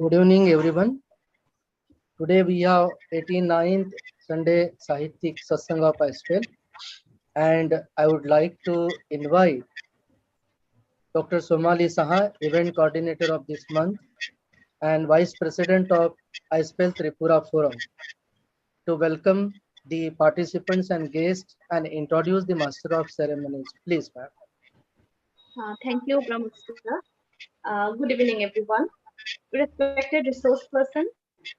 Good evening, everyone. Today we have 89th Sunday Sahityak Satsang of iSPELL, and I would like to invite Dr. Somali Saha, Event Coordinator of this month and Vice President of iSPELL Tripura Forum, to welcome the participants and guests and introduce the Master of Ceremonies. Please, ma'am. Thank you, Brahmastra. Good evening, everyone. Respected resource person,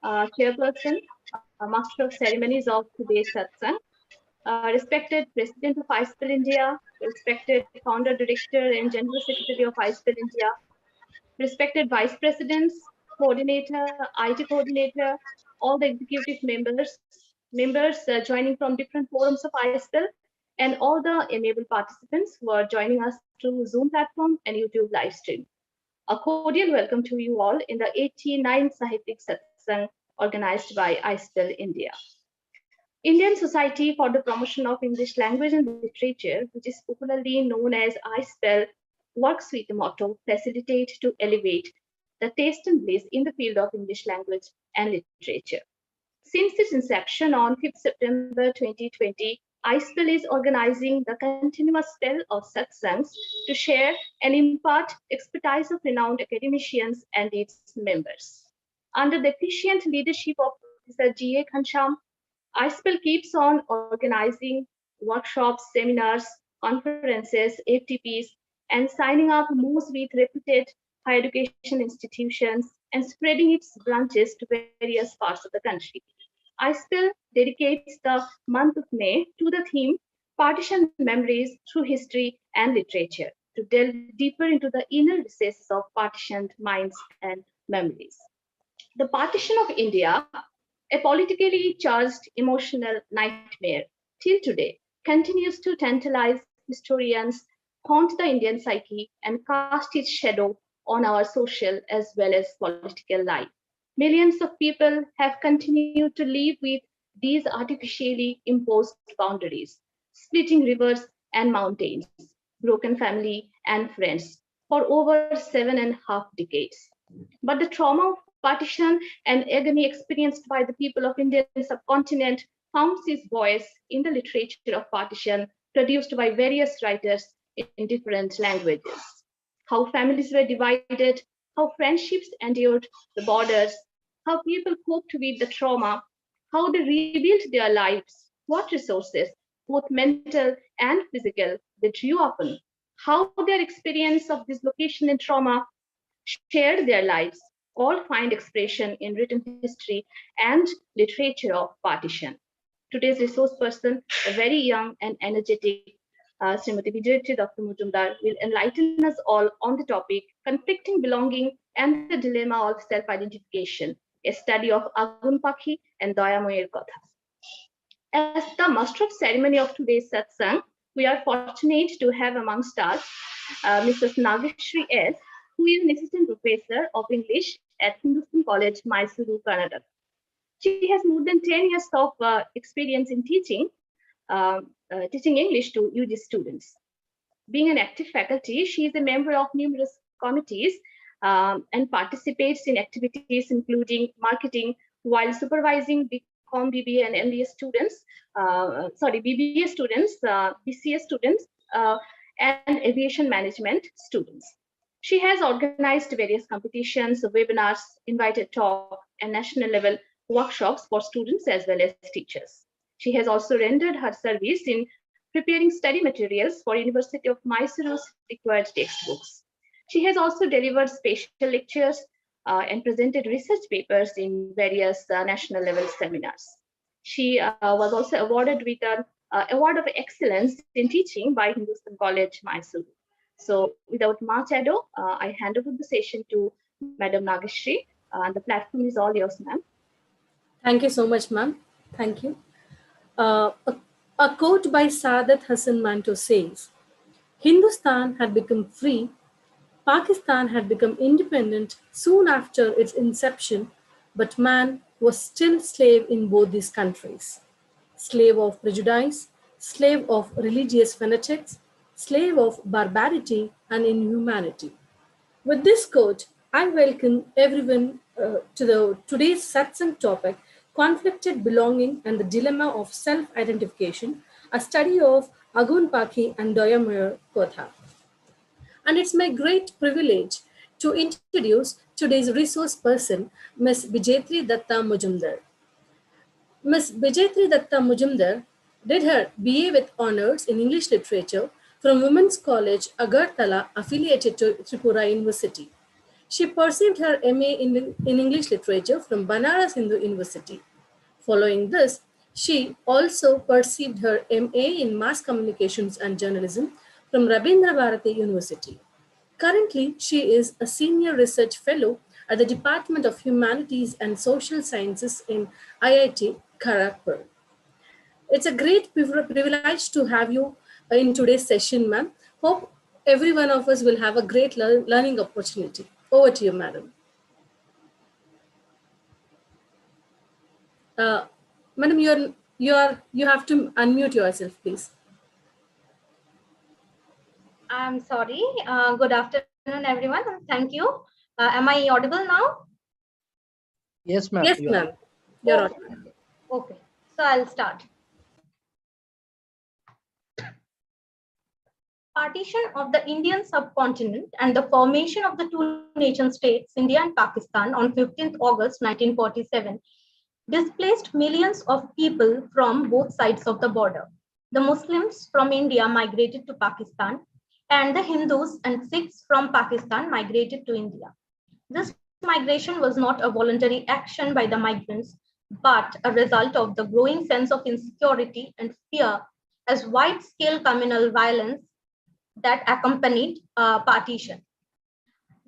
chairperson, master of ceremonies of today's satsang, respected president of iSPELL India, respected founder, director, and general secretary of iSPELL India, respected vice presidents, coordinator, IT coordinator, all the executive members joining from different forums of iSPELL, and all the enabled participants who are joining us through Zoom platform and YouTube live stream. A cordial welcome to you all in the 89th Sahityak Satsang organized by iSPELL India. Indian Society for the Promotion of English Language and Literature, which is popularly known as iSPELL, works with the motto facilitate to elevate the taste and bliss in the field of English language and literature. Since its inception on 5th September 2020, iSPELL is organizing the continuous spell of satsangs to share and impart expertise of renowned academicians and its members. Under the efficient leadership of Professor G.A. Khansham, iSPELL keeps on organizing workshops, seminars, conferences, FTPs, and signing up MOOs with reputed higher education institutions and spreading its branches to various parts of the country. iSPELL dedicates the month of May to the theme Partition Memories Through History and Literature to delve deeper into the inner recesses of partitioned minds and memories. The partition of India, a politically charged emotional nightmare, till today continues to tantalize historians, haunt the Indian psyche, and cast its shadow on our social as well as political life. Millions of people have continued to live with these artificially imposed boundaries, splitting rivers and mountains, broken family and friends for over 7.5 decades. But the trauma of partition and agony experienced by the people of Indian subcontinent found its voice in the literature of partition produced by various writers in different languages. How families were divided, how friendships endured the borders, how people coped with the trauma, how they rebuilt their lives, what resources, both mental and physical, they drew upon, how their experience of dislocation and trauma shared their lives, all find expression in written history and literature of partition. Today's resource person, a very young and energetic Srimati Bijetri Dr. Majumder, will enlighten us all on the topic conflicting belonging and the dilemma of self-identification, a study of Agun Pakhi and Dayamoyer Kathas. As the master of ceremony of today's satsang, we are fortunate to have amongst us Mrs. Nageshri S., who is an assistant professor of English at Hindustan College, Mysuru, Karnataka. She has more than 10 years of experience in teaching English to UG students. Being an active faculty, she is a member of numerous committees and participates in activities including marketing while supervising BCom, BBA, and MBA students, BBA students, BCA students, and aviation management students. She has organized various competitions, webinars, invited talk, and national level workshops for students as well as teachers. She has also rendered her service in preparing study materials for University of Mysore's required textbooks. She has also delivered special lectures and presented research papers in various national level seminars. She was also awarded with an Award of Excellence in Teaching by Hindustan College, Mysore. So without much ado, I hand over the session to Madam Nageshri. The platform is all yours, ma'am. Thank you so much, ma'am. Thank you. A quote by Saadat Hasan Manto says, Hindustan had become free, Pakistan had become independent soon after its inception, but man was still slave in both these countries. Slave of prejudice, slave of religious fanatics, slave of barbarity and inhumanity. With this quote, I welcome everyone today's satsang topic, conflicted belonging and the dilemma of self-identification, a study of Agun Paki and Doyamir Kotha. And it's my great privilege to introduce today's resource person, Ms. Bijetri Datta Majumder. Ms. Bijetri Datta Majumder did her BA with honors in English literature from Women's College, Agartala, affiliated to Tripura University. She pursued her MA in English literature from Banaras Hindu University. Following this, she also pursued her MA in mass communications and journalism from Rabindra Bharati University. Currently, she is a senior research fellow at the Department of Humanities and Social Sciences in IIT Kharagpur. It's a great privilege to have you in today's session, ma'am. Hope every one of us will have a great learning opportunity. Over to you, madam. Madam, you have to unmute yourself, please. I'm sorry. Good afternoon, everyone, and thank you. Am I audible now? Yes, ma'am. Yes, ma'am. You're audible. Okay, so I'll start. Partition of the Indian subcontinent and the formation of the two nation states, India and Pakistan, on 15th August 1947, displaced millions of people from both sides of the border. The Muslims from India migrated to Pakistan, and the Hindus and Sikhs from Pakistan migrated to India. This migration was not a voluntary action by the migrants, but a result of the growing sense of insecurity and fear as wide-scale communal violence that accompanied partition.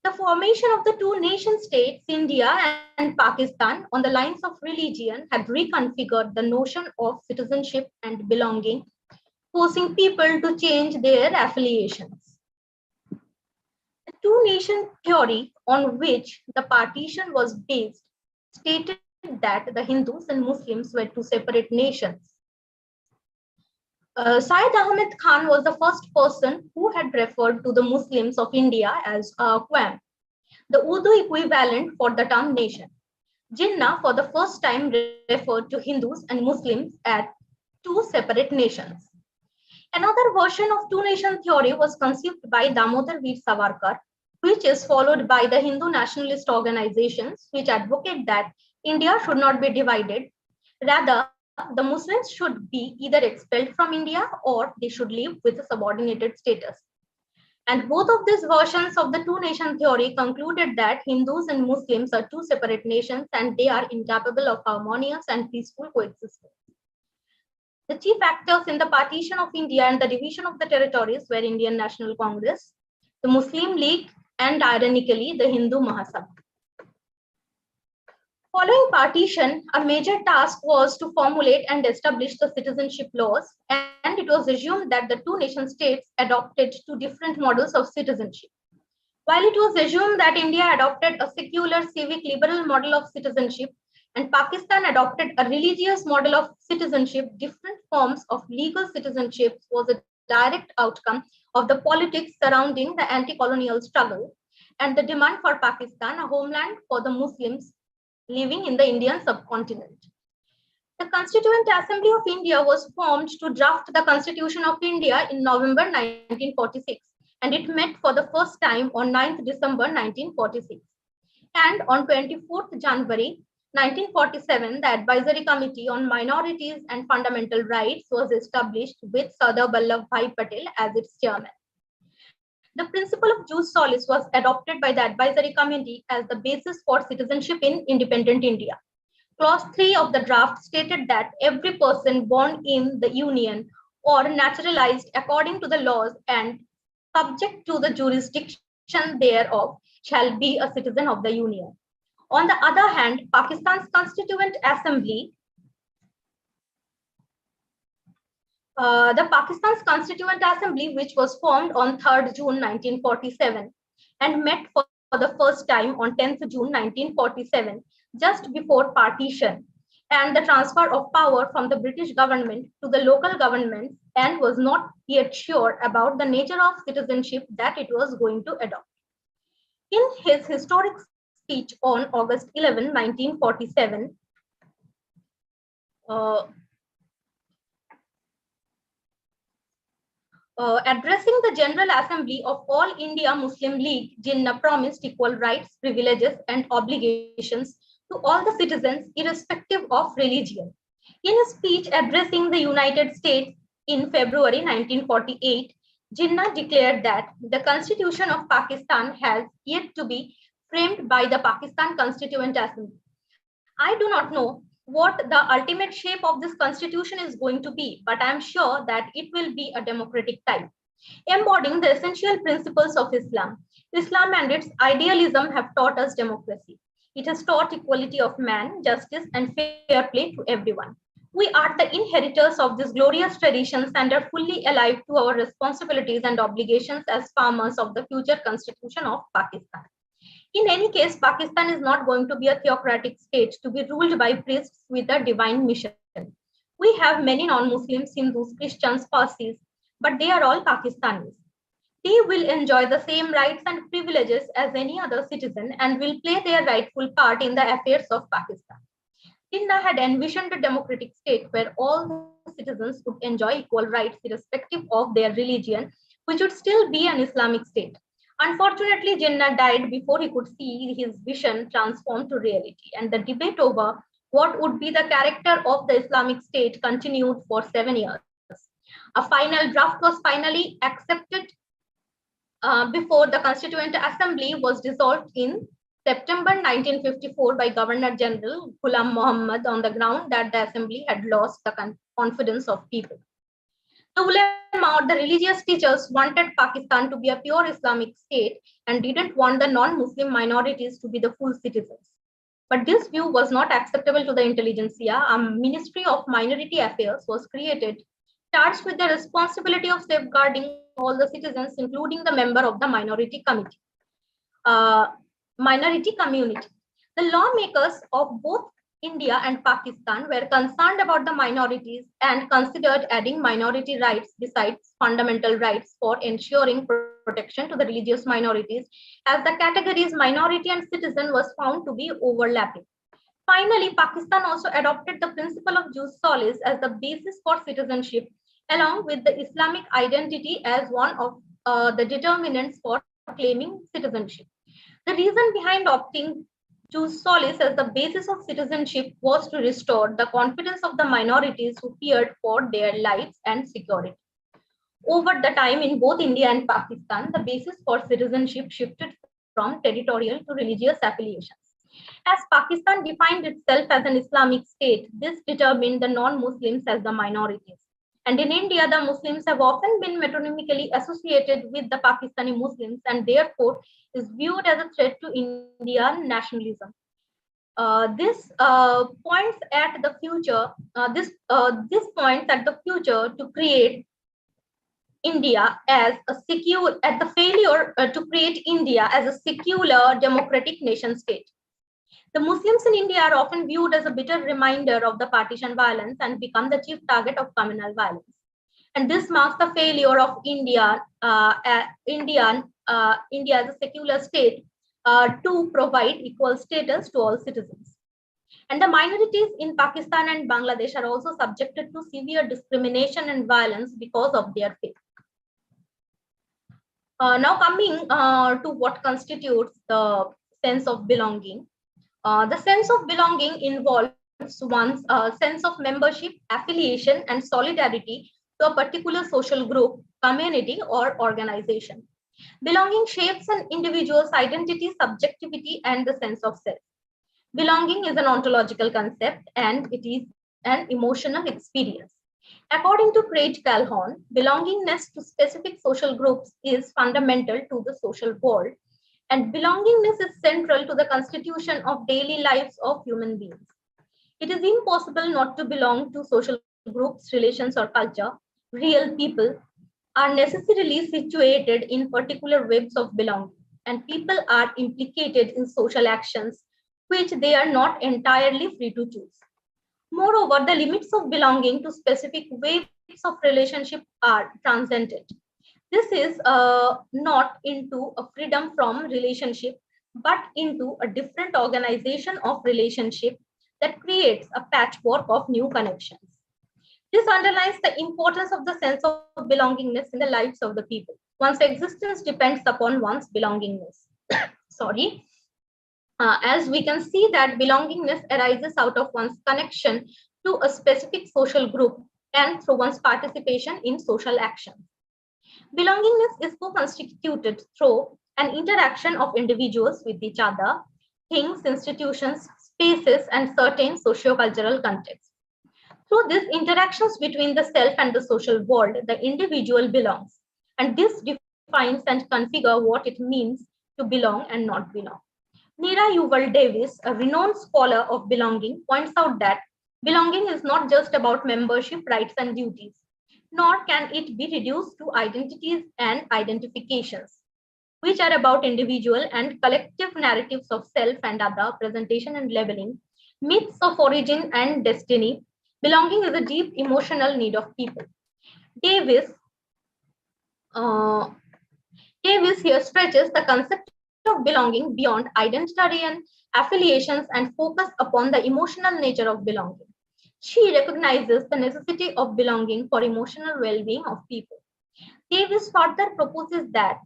The formation of the two nation states, India and Pakistan, on the lines of religion had reconfigured the notion of citizenship and belonging, forcing people to change their affiliations. The two nation theory on which the partition was based stated that the Hindus and Muslims were two separate nations. Syed Ahmed Khan was the first person who had referred to the Muslims of India as Qam, the Urdu equivalent for the term nation. Jinnah for the first time referred to Hindus and Muslims as two separate nations. Another version of two-nation theory was conceived by Damodar Veer Savarkar, which is followed by the Hindu nationalist organizations, which advocate that India should not be divided. Rather, the Muslims should be either expelled from India or they should live with a subordinated status. And both of these versions of the two-nation theory concluded that Hindus and Muslims are two separate nations and they are incapable of harmonious and peaceful coexistence. The chief actors in the partition of India and the division of the territories were Indian National Congress, the Muslim League, and ironically, the Hindu Mahasabha. Following partition, a major task was to formulate and establish the citizenship laws, and it was assumed that the two nation states adopted two different models of citizenship. While it was assumed that India adopted a secular, civic, liberal model of citizenship, and Pakistan adopted a religious model of citizenship, different forms of legal citizenship was a direct outcome of the politics surrounding the anti-colonial struggle and the demand for Pakistan, a homeland for the Muslims living in the Indian subcontinent. The Constituent Assembly of India was formed to draft the Constitution of India in November 1946, and it met for the first time on 9th December 1946. And on 24th January 1947, the Advisory Committee on Minorities and Fundamental Rights was established with Sardar Vallabhbhai Patel as its chairman. The principle of jus solis was adopted by the Advisory Committee as the basis for citizenship in independent India. Clause 3 of the draft stated that every person born in the Union or naturalized according to the laws and subject to the jurisdiction thereof shall be a citizen of the Union. On the other hand, Pakistan's Constituent Assembly the Pakistan's Constituent Assembly, which was formed on 3rd June 1947 and met for the first time on 10th June 1947, just before partition and the transfer of power from the British government to the local governments, and was not yet sure about the nature of citizenship that it was going to adopt. In his historic speech on August 11, 1947. Addressing the General Assembly of All India Muslim League, Jinnah promised equal rights, privileges, and obligations to all the citizens, irrespective of religion. In a speech addressing the United States in February 1948, Jinnah declared that the Constitution of Pakistan has yet to be framed by the Pakistan Constituent Assembly. I do not know what the ultimate shape of this constitution is going to be, but I am sure that it will be a democratic type, embodying the essential principles of Islam. Islam and its idealism have taught us democracy. It has taught equality of man, justice, and fair play to everyone. We are the inheritors of these glorious traditions and are fully alive to our responsibilities and obligations as farmers of the future constitution of Pakistan. In any case, Pakistan is not going to be a theocratic state to be ruled by priests with a divine mission. We have many non-Muslims, Hindus, Christians, Parsis, but they are all Pakistanis. They will enjoy the same rights and privileges as any other citizen and will play their rightful part in the affairs of Pakistan. Jinnah had envisioned a democratic state where all the citizens would enjoy equal rights irrespective of their religion, which would still be an Islamic state. Unfortunately, Jinnah died before he could see his vision transform to reality, and the debate over what would be the character of the Islamic State continued for 7 years. A final draft was finally accepted before the Constituent Assembly was dissolved in September 1954 by Governor General Ghulam Muhammad on the ground that the Assembly had lost the confidence of people. The ulama or the religious teachers wanted Pakistan to be a pure Islamic state and didn't want the non-Muslim minorities to be the full citizens. But this view was not acceptable to the intelligentsia. A Ministry of Minority Affairs was created, charged with the responsibility of safeguarding all the citizens, including the member of the minority committee. Minority community. The lawmakers of both India and Pakistan were concerned about the minorities and considered adding minority rights besides fundamental rights for ensuring protection to the religious minorities, as the categories minority and citizen was found to be overlapping. Finally, Pakistan also adopted the principle of jus solis as the basis for citizenship, along with the Islamic identity as one of the determinants for claiming citizenship. The reason behind opting jus solis as the basis of citizenship was to restore the confidence of the minorities who feared for their lives and security. Over the time in both India and Pakistan, the basis for citizenship shifted from territorial to religious affiliations. As Pakistan defined itself as an Islamic state, this determined the non-Muslims as the minorities. And in India, the Muslims have often been metonymically associated with the Pakistani Muslims and therefore is viewed as a threat to Indian nationalism. This points at the future. This points at the future to create India as a secure, at the failure to create India as a secular democratic nation state. The Muslims in India are often viewed as a bitter reminder of the partition violence and become the chief target of communal violence. And this marks the failure of India as a secular state to provide equal status to all citizens. And the minorities in Pakistan and Bangladesh are also subjected to severe discrimination and violence because of their faith. Now coming to what constitutes the sense of belonging. The sense of belonging involves one's sense of membership, affiliation, and solidarity to a particular social group, community, or organization. Belonging shapes an individual's identity, subjectivity, and the sense of self. Belonging is an ontological concept and it is an emotional experience. According to Craig Calhoun, belongingness to specific social groups is fundamental to the social world, and belongingness is central to the constitution of daily lives of human beings. It is impossible not to belong to social groups, relations, or culture. Real people are necessarily situated in particular webs of belonging, and people are implicated in social actions which they are not entirely free to choose. Moreover, the limits of belonging to specific waves of relationship are transcendent. This is not into a freedom from relationship, but into a different organization of relationship that creates a patchwork of new connections. This underlines the importance of the sense of belongingness in the lives of the people. One's existence depends upon one's belongingness. Sorry. As we can see that belongingness arises out of one's connection to a specific social group and through one's participation in social action. Belongingness is co-constituted through an interaction of individuals with each other, things, institutions, spaces, and certain socio-cultural contexts. Through these interactions between the self and the social world, the individual belongs, and this defines and configures what it means to belong and not belong. Neera Yuval Davis, a renowned scholar of belonging, points out that belonging is not just about membership, rights, and duties, nor can it be reduced to identities and identifications, which are about individual and collective narratives of self and other, presentation and labeling, myths of origin and destiny. Belonging is a deep emotional need of people. Davis, uh, Davis here stretches the concept of belonging beyond identitarian affiliations and focus upon the emotional nature of belonging. She recognizes the necessity of belonging for emotional well-being of people. Davis further proposes that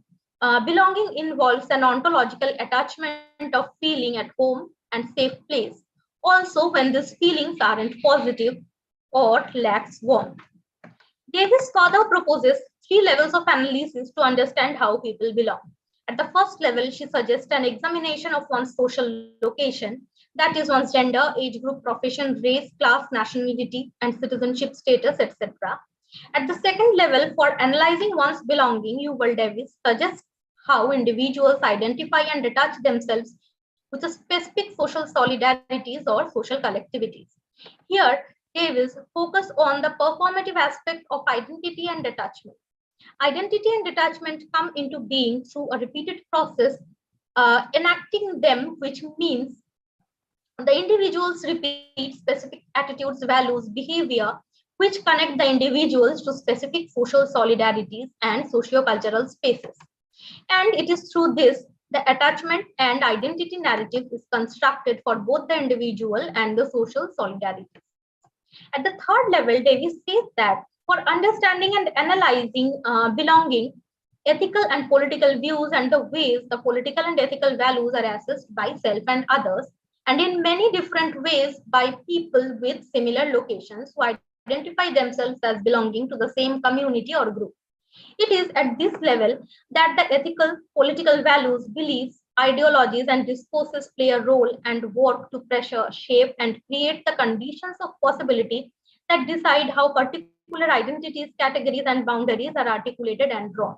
belonging involves an ontological attachment of feeling at home and safe place, also when these feelings aren't positive or lacks warmth. Davis further proposes three levels of analysis to understand how people belong. At the first level, she suggests an examination of one's social location, that is, one's gender, age group, profession, race, class, nationality, and citizenship status, etc. At the second level, for analyzing one's belonging, Yuval Davis suggests how individuals identify and attach themselves with a specific social solidarities or social collectivities. Here, Davis focus on the performative aspect of identity and attachment. Identity and detachment come into being through a repeated process, enacting them, which means the individuals repeat specific attitudes, values, behavior, which connect the individuals to specific social solidarities and socio-cultural spaces. And it is through this the attachment and identity narrative is constructed for both the individual and the social solidarities. At the third level, Davis says that for understanding and analyzing belonging, ethical and political views and the ways the political and ethical values are assessed by self and others, and in many different ways by people with similar locations who identify themselves as belonging to the same community or group. It is at this level that the ethical, political values, beliefs, ideologies, and discourses play a role and work to pressure, shape, and create the conditions of possibility that decide how particular identities, categories, and boundaries are articulated and drawn.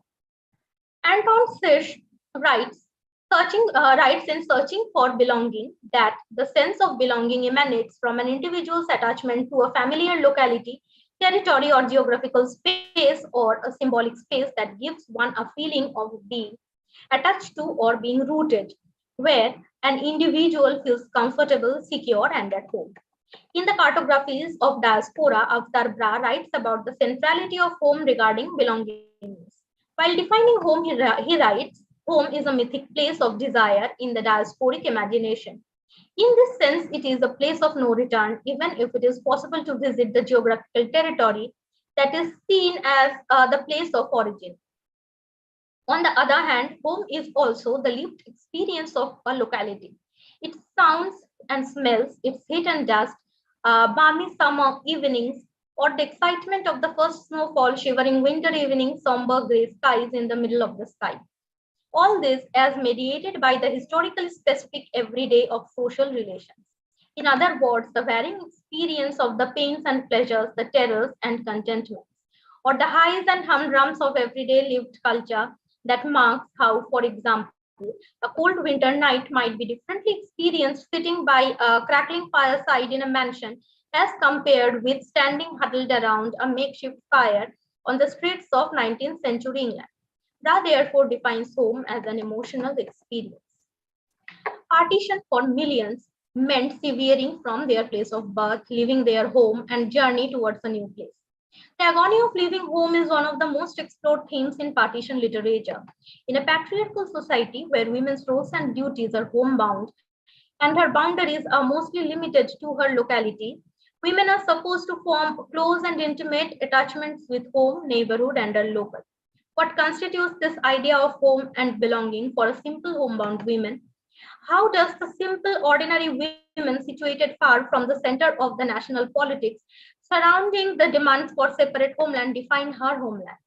Anton Fish writes, writes in Searching for Belonging that the sense of belonging emanates from an individual's attachment to a familiar locality, territory, or geographical space, or a symbolic space that gives one a feeling of being attached to or being rooted, where an individual feels comfortable, secure, and at home. In the cartographies of diaspora, Avtar Bra writes about the centrality of home regarding belongingness. While defining home, he writes, home is a mythic place of desire in the diasporic imagination. In this sense, it is a place of no return, even if it is possible to visit the geographical territory that is seen as the place of origin. On the other hand, home is also the lived experience of a locality. Its sounds and smells, its heat and dust, balmy summer evenings, or the excitement of the first snowfall, shivering winter evenings, somber gray skies in the middle of the sky. All this as mediated by the historically specific everyday of social relations. In other words, the varying experience of the pains and pleasures, the terrors and contentments, or the highs and humdrums of everyday lived culture that marks how, for example, a cold winter night might be differently experienced sitting by a crackling fireside in a mansion as compared with standing huddled around a makeshift fire on the streets of 19th century England. Ra therefore defines home as an emotional experience. Partition for millions meant severing from their place of birth, leaving their home and journey towards a new place. The agony of leaving home is one of the most explored themes in partition literature. In a patriarchal society where women's roles and duties are homebound and her boundaries are mostly limited to her locality, women are supposed to form close and intimate attachments with home, neighborhood, and a local. What constitutes this idea of home and belonging for a simple homebound woman? How does the simple, ordinary women situated far from the center of the national politics surrounding the demands for separate homeland define her homeland?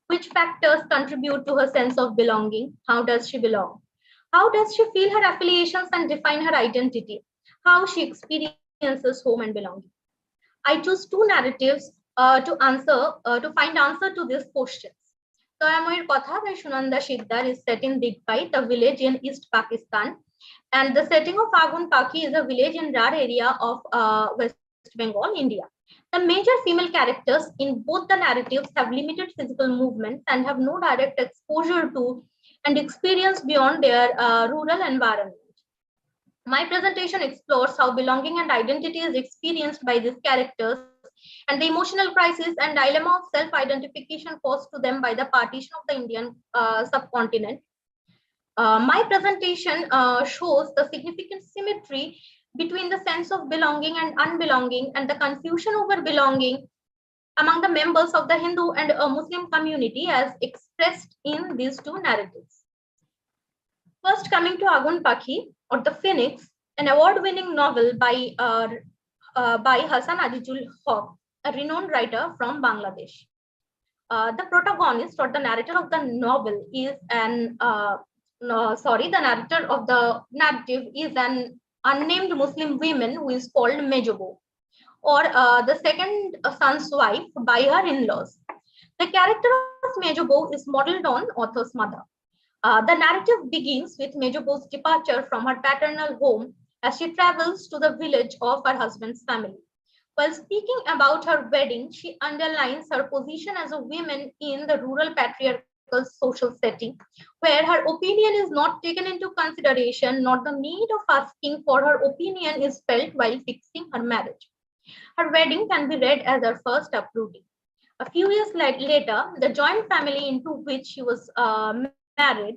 Which factors contribute to her sense of belonging? How does she belong? How does she feel her affiliations and define her identity? How she experiences home and belonging? I choose two narratives to find answer to these questions. Toyamoyir Kotha by Shunanda Shiddar is set in Digpai, a village in East Pakistan, and the setting of Agun Paki is a village in Rar area of West Bengal, India. The major female characters in both the narratives have limited physical movements and have no direct exposure to and experience beyond their rural environment. My presentation explores how belonging and identity is experienced by these characters and the emotional crisis and dilemma of self-identification caused to them by the partition of the Indian subcontinent. My presentation shows the significant symmetry between the sense of belonging and unbelonging and the confusion over belonging among the members of the Hindu and Muslim community as expressed in these two narratives. First, coming to Agun Pakhi or the Phoenix, an award-winning novel by Hassan Azizul Haq, a renowned writer from Bangladesh. The protagonist or the narrator of the novel is the narrator of the narrative is an unnamed Muslim woman who is called Mejobo, or the second son's wife by her in-laws. The character of Mejobo is modeled on author's mother. The narrative begins with Mejobo's departure from her paternal home as she travels to the village of her husband's family. While speaking about her wedding, she underlines her position as a woman in the rural patriarchal social setting, where her opinion is not taken into consideration, nor the need of asking for her opinion is felt while fixing her marriage. Her wedding can be read as her first uprooting. A few years later, the joint family into which she was married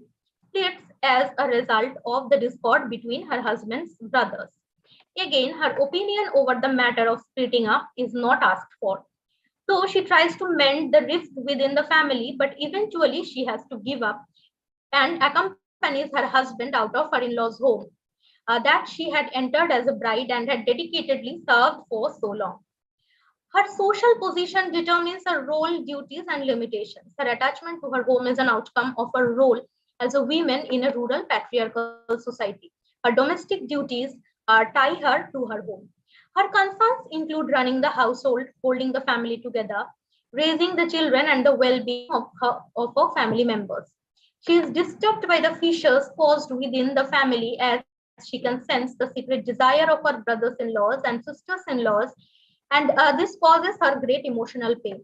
splits as a result of the discord between her husband's brothers. Again, her opinion over the matter of splitting up is not asked for. So she tries to mend the rift within the family, but eventually she has to give up and accompanies her husband out of her in-law's home that she had entered as a bride and had dedicatedly served for so long. Her social position determines her role, duties, and limitations. Her attachment to her home is an outcome of her role as a woman in a rural patriarchal society. Her domestic duties tie her to her home. Her concerns include running the household, holding the family together, raising the children, and the well-being of her family members. She is disturbed by the fissures caused within the family as she can sense the secret desire of her brothers-in-laws and sisters-in-laws, and this causes her great emotional pain.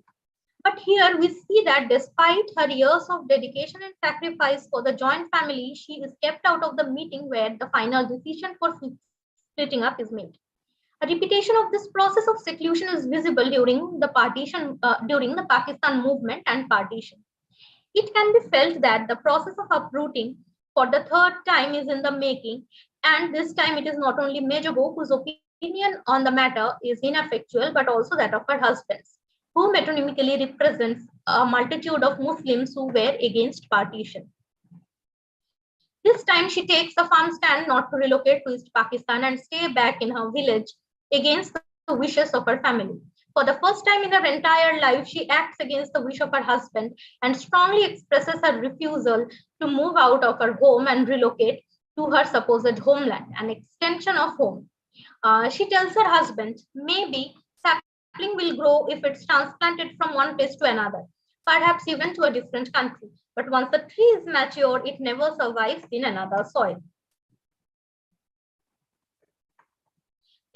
But here we see that despite her years of dedication and sacrifice for the joint family, she is kept out of the meeting where the final decision for splitting up is made. A repetition of this process of seclusion is visible during the Pakistan movement and partition. It can be felt that the process of uprooting for the third time is in the making, and this time it is not only Mejobo whose opinion on the matter is ineffectual, but also that of her husband's, who metonymically represents a multitude of Muslims who were against partition. This time she takes a firm stand not to relocate to East Pakistan and stay back in her village against the wishes of her family. For the first time in her entire life, she acts against the wish of her husband and strongly expresses her refusal to move out of her home and relocate to her supposed homeland, an extension of home. She tells her husband, maybe sapling will grow if it's transplanted from one place to another, perhaps even to a different country. But once the tree is mature, it never survives in another soil.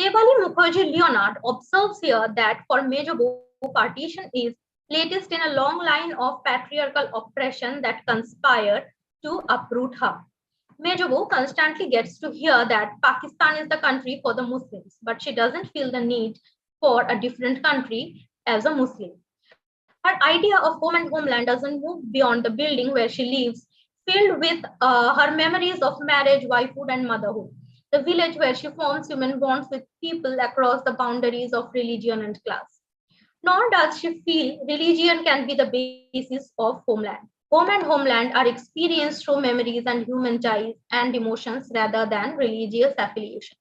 Devali Mukherjee Leonard observes here that for Mejobo, partition is latest in a long line of patriarchal oppression that conspire to uproot her. Mejobo constantly gets to hear that Pakistan is the country for the Muslims, but she doesn't feel the need for a different country as a Muslim. Her idea of home and homeland doesn't move beyond the building where she lives, filled with her memories of marriage, wifehood, and motherhood. The village where she forms human bonds with people across the boundaries of religion and class. Nor does she feel religion can be the basis of homeland. Home and homeland are experienced through memories and human ties and emotions rather than religious affiliations.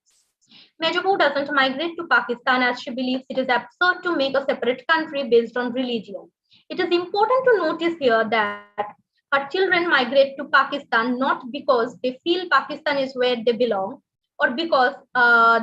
Mejobu doesn't migrate to Pakistan as she believes it is absurd to make a separate country based on religion. It is important to notice here that her children migrate to Pakistan not because they feel Pakistan is where they belong or because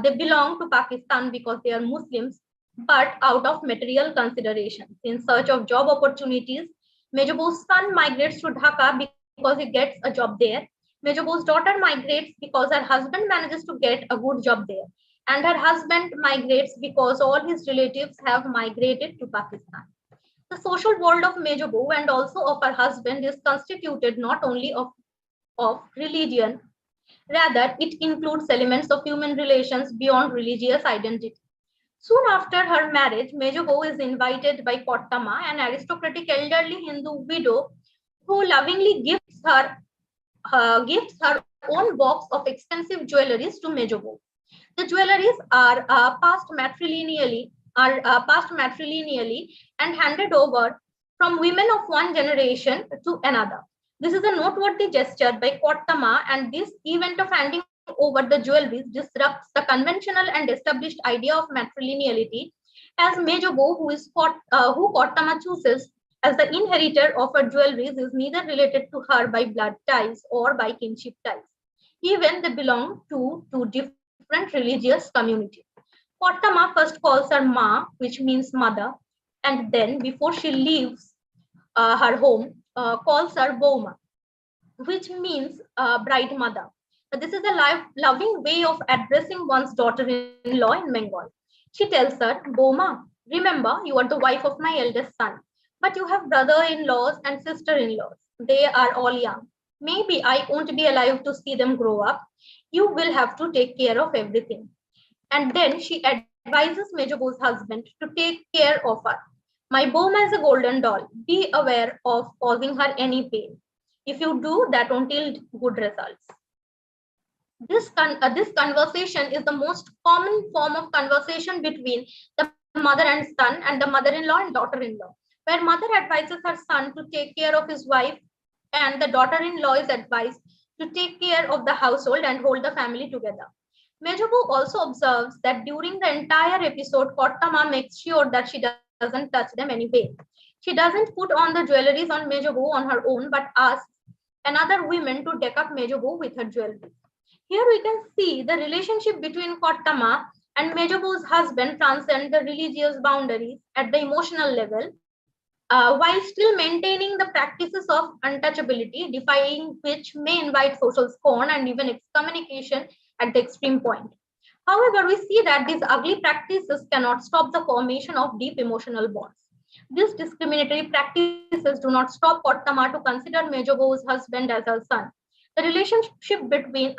they belong to Pakistan because they are Muslims, but out of material considerations. In search of job opportunities, Mejobu's son migrates to Dhaka because he gets a job there. Mejobu's daughter migrates because her husband manages to get a good job there. And her husband migrates because all his relatives have migrated to Pakistan. The social world of Mejobu and also of her husband is constituted not only of religion, rather, it includes elements of human relations beyond religious identity. Soon after her marriage, Mejobu is invited by Kottama, an aristocratic elderly Hindu widow, who lovingly gives her own box of expensive jewelries to Mejobu. The jewelries are passed matrilineally and handed over from women of one generation to another. This is a noteworthy gesture by Kottama, and this event of handing over the jewelries disrupts the conventional and established idea of matrilineality, as Mejobu, who Kottama chooses as the inheritor of her jewelries, is neither related to her by blood ties or by kinship ties. Even they belong to two different religious communities. Kottama first calls her Ma, which means mother, and then, before she leaves her home, calls her Boma, which means bride mother. This is a loving way of addressing one's daughter-in-law in Bengal. She tells her, Boma, remember, you are the wife of my eldest son, but you have brother-in-laws and sister-in-laws. They are all young. Maybe I won't be alive to see them grow up. You will have to take care of everything. And then she advises Mejobu's husband to take care of her. My Boma is a golden doll. Be aware of causing her any pain. If you do, that won't yield good results. This conversation is the most common form of conversation between the mother and son and the mother-in-law and daughter-in-law, where mother advises her son to take care of his wife and the daughter-in-law is advised to take care of the household and hold the family together. Mejobu also observes that during the entire episode, Kottama makes sure that she doesn't touch them anyway. She doesn't put on the jewelries on Mejobu on her own, but asks another woman to deck up Mejobu with her jewelry. Here we can see the relationship between Kottama and Mejobu's husband transcend the religious boundaries at the emotional level, while still maintaining the practices of untouchability, defying which may invite social scorn and even excommunication at the extreme point. However, we see that these ugly practices cannot stop the formation of deep emotional bonds. These discriminatory practices do not stop Kottama to consider Mejobu's husband as her son. The relation between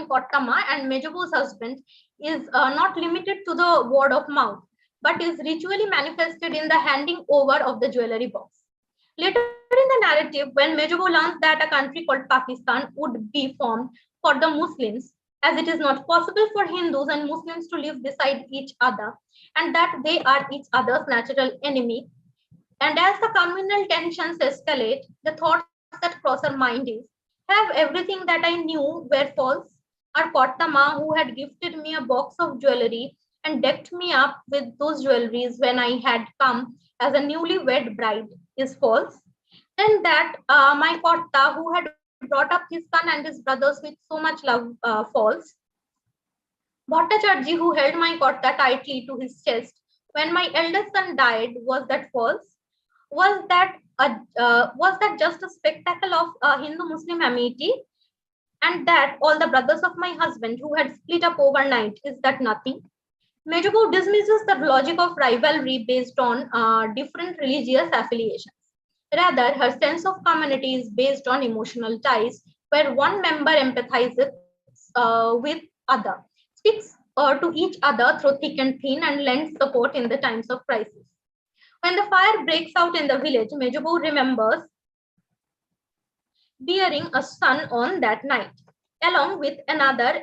Kottama and Mejobu's husband is not limited to the word of mouth, but is ritually manifested in the handing over of the jewelry box. Later in the narrative, when Mejobu learns that a country called Pakistan would be formed for the Muslims, as it is not possible for Hindus and Muslims to live beside each other, and that they are each other's natural enemy, and as the communal tensions escalate, the thoughts that cross her mind is, have everything that I knew were false? Our Kottama, who had gifted me a box of jewelry and decked me up with those jewelries when I had come as a newlywed bride, is false? Then that my Kotta, who had brought up his son and his brothers with so much love, false? Bhattacharjee, who held my Kotta tightly to his chest when my eldest son died, was that false? Was that just a spectacle of Hindu-Muslim amity? And that all the brothers of my husband who had split up overnight, is that nothing? Mejobu dismisses the logic of rivalry based on different religious affiliations. Rather, her sense of community is based on emotional ties, where one member empathizes with other, speaks to each other through thick and thin, and lends support in the times of crisis. When the fire breaks out in the village, Mejobu remembers bearing a son on that night, along with another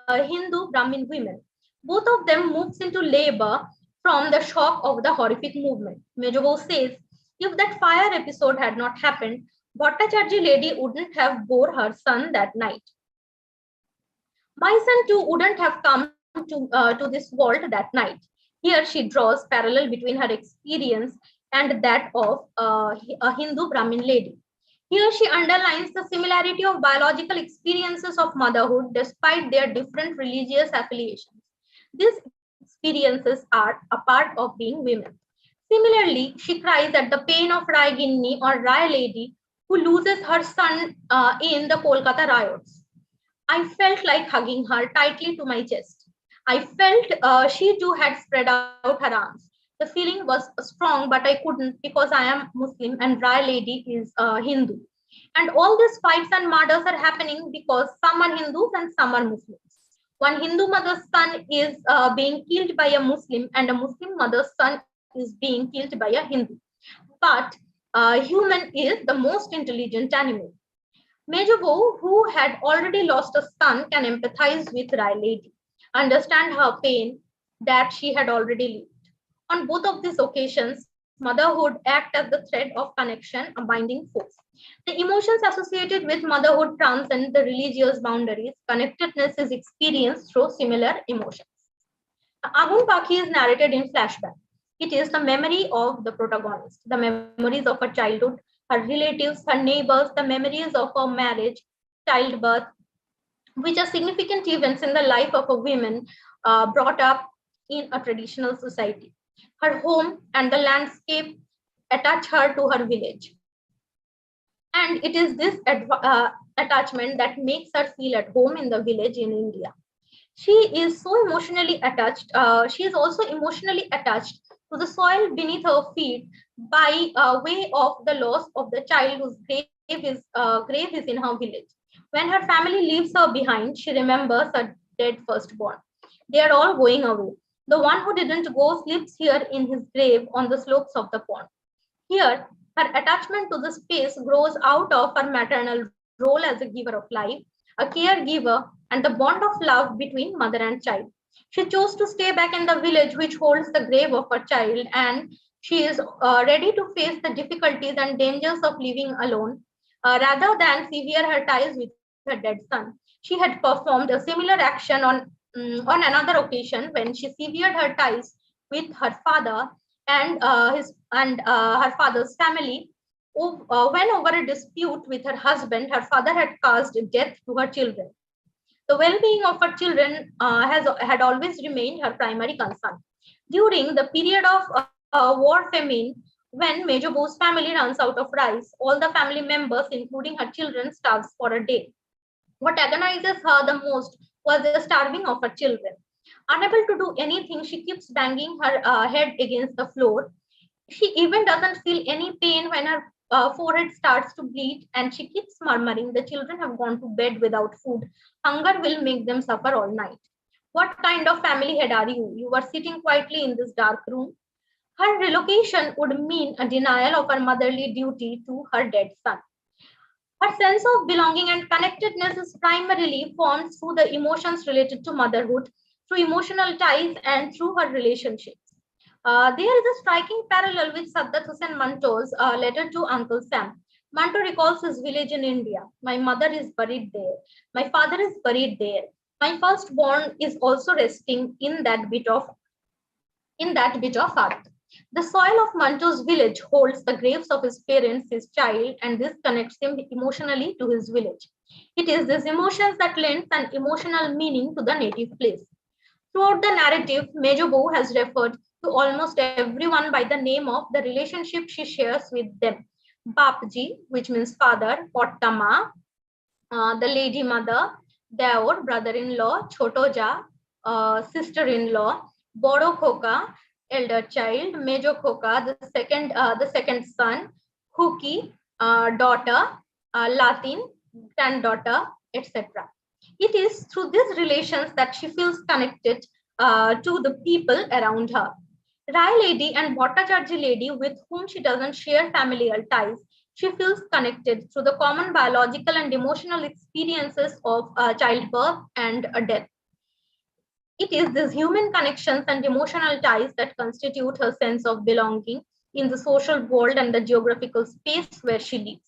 Hindu Brahmin women. Both of them moves into labor from the shock of the horrific movement. Mejobu says, if that fire episode had not happened, Bhattacharya lady wouldn't have bore her son that night. My son too wouldn't have come to this world that night. Here she draws parallel between her experience and that of a Hindu Brahmin lady. Here she underlines the similarity of biological experiences of motherhood despite their different religious affiliations. These experiences are a part of being women. Similarly, she cries at the pain of Rai Ginni or Rai lady who loses her son in the Kolkata riots. I felt like hugging her tightly to my chest. I felt she too had spread out her arms. The feeling was strong, but I couldn't because I am Muslim and Rai lady is Hindu. And all these fights and murders are happening because some are Hindus and some are Muslims. One Hindu mother's son is being killed by a Muslim, and a Muslim mother's son is being killed by a Hindu. But human is the most intelligent animal. Mejobu, who had already lost a son, can empathize with Rai lady, understand her pain that she had already lived. On both of these occasions, motherhood acts as the thread of connection, a binding force. The emotions associated with motherhood transcend the religious boundaries. Connectedness is experienced through similar emotions. Agun Pakhi is narrated in flashback. It is the memory of the protagonist, the memories of her childhood, her relatives, her neighbors, the memories of her marriage, childbirth, which are significant events in the life of a woman brought up in a traditional society. Her home and the landscape attach her to her village. And it is this attachment that makes her feel at home in the village in India. She is so emotionally attached. She is also emotionally attached to the soil beneath her feet by way of the loss of the child whose grave is in her village. When her family leaves her behind, she remembers her dead firstborn. They are all going away. The one who didn't go sleeps here in his grave on the slopes of the pond. Here, her attachment to the space grows out of her maternal role as a giver of life, a caregiver, and the bond of love between mother and child. She chose to stay back in the village which holds the grave of her child, and she is ready to face the difficulties and dangers of living alone rather than sever her ties with her dead son. She had performed a similar action on another occasion when she severed her ties with her father and her father's family. When over a dispute with her husband, her father had caused death to her children. The well-being of her children had always remained her primary concern. During the period of war famine, when Mejobu's family runs out of rice, all the family members, including her children, starves for a day. What agonizes her the most was the starving of her children. Unable to do anything, she keeps banging her head against the floor. She even doesn't feel any pain when her forehead starts to bleed, and she keeps murmuring, the children have gone to bed without food. Hunger will make them suffer all night. What kind of family head are you? You are sitting quietly in this dark room. Her relocation would mean a denial of her motherly duty to her dead son. Her sense of belonging and connectedness is primarily formed through the emotions related to motherhood, through emotional ties, and through her relationships. There is a striking parallel with Saddat Hussain Manto's letter to Uncle Sam. Manto recalls his village in India. My mother is buried there. My father is buried there. My firstborn is also resting in that bit of earth. The soil of Manto's village holds the graves of his parents, his child, and this connects him emotionally to his village. It is these emotions that lends an emotional meaning to the native place. Throughout the narrative, Mejobu has referred to almost everyone by the name of the relationship she shares with them. Bapji, which means father, Pottama, the lady mother, Daur, brother-in-law, Chotoja, sister-in-law, Boro Khoka, elder child, Mejo Khoka, the second son, Huki, daughter, Latin, granddaughter, etc. It is through these relations that she feels connected to the people around her. Rai lady and Bhattacharya lady, with whom she doesn't share familial ties, she feels connected through the common biological and emotional experiences of childbirth and death. It is these human connections and emotional ties that constitute her sense of belonging in the social world and the geographical space where she lives.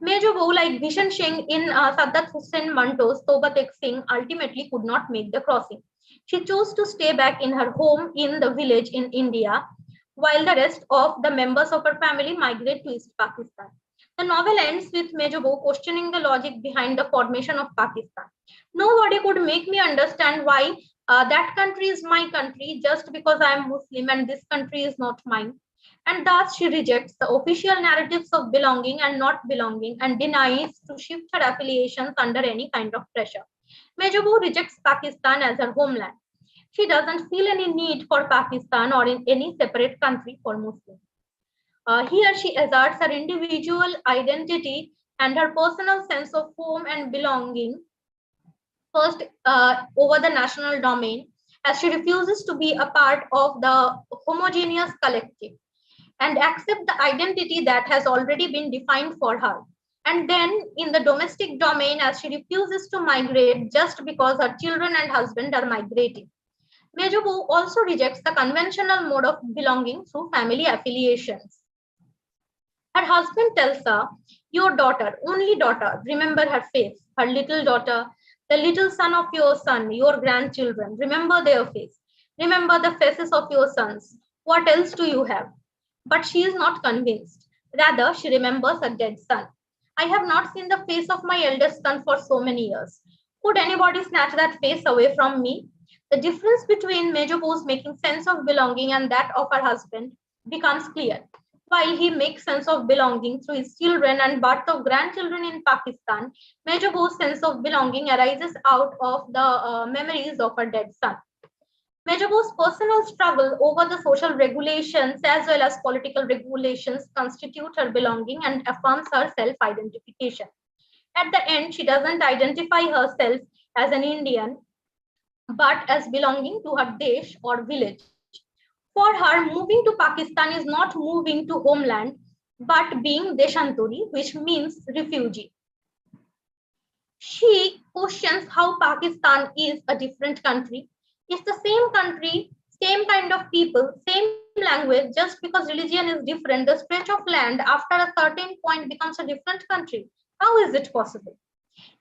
Major Bou, like Bhishan Singh in Saddat Hussain Manto's Tobatek Singh, ultimately could not make the crossing. She chose to stay back in her home in the village in India, while the rest of the members of her family migrate to East Pakistan. The novel ends with Major Bou questioning the logic behind the formation of Pakistan. Nobody could make me understand why that country is my country just because I am Muslim and this country is not mine. And thus she rejects the official narratives of belonging and not belonging and denies to shift her affiliations under any kind of pressure. Mejobu rejects Pakistan as her homeland. She doesn't feel any need for Pakistan or in any separate country for Muslims. Here she asserts her individual identity and her personal sense of home and belonging first over the national domain, as she refuses to be a part of the homogeneous collective and accept the identity that has already been defined for her. And then in the domestic domain, as she refuses to migrate just because her children and husband are migrating. Mejobu also rejects the conventional mode of belonging through family affiliations. Her husband tells her, your daughter, only daughter, remember her face, her little daughter, the little son of your son, your grandchildren, remember their face, remember the faces of your sons. What else do you have? But she is not convinced. Rather, she remembers a dead son. I have not seen the face of my eldest son for so many years. Could anybody snatch that face away from me? The difference between Major Bose making sense of belonging and that of her husband becomes clear. While he makes sense of belonging through his children and birth of grandchildren in Pakistan, Major Bose's sense of belonging arises out of the memories of her dead son. Mejobo's personal struggle over the social regulations as well as political regulations constitute her belonging and affirms her self-identification. At the end, she doesn't identify herself as an Indian, but as belonging to her desh or village. For her, moving to Pakistan is not moving to homeland, but being Deshanturi, which means refugee. She questions how Pakistan is a different country. It's the same country, same kind of people, same language. Just because religion is different, the stretch of land after a certain point becomes a different country. How is it possible?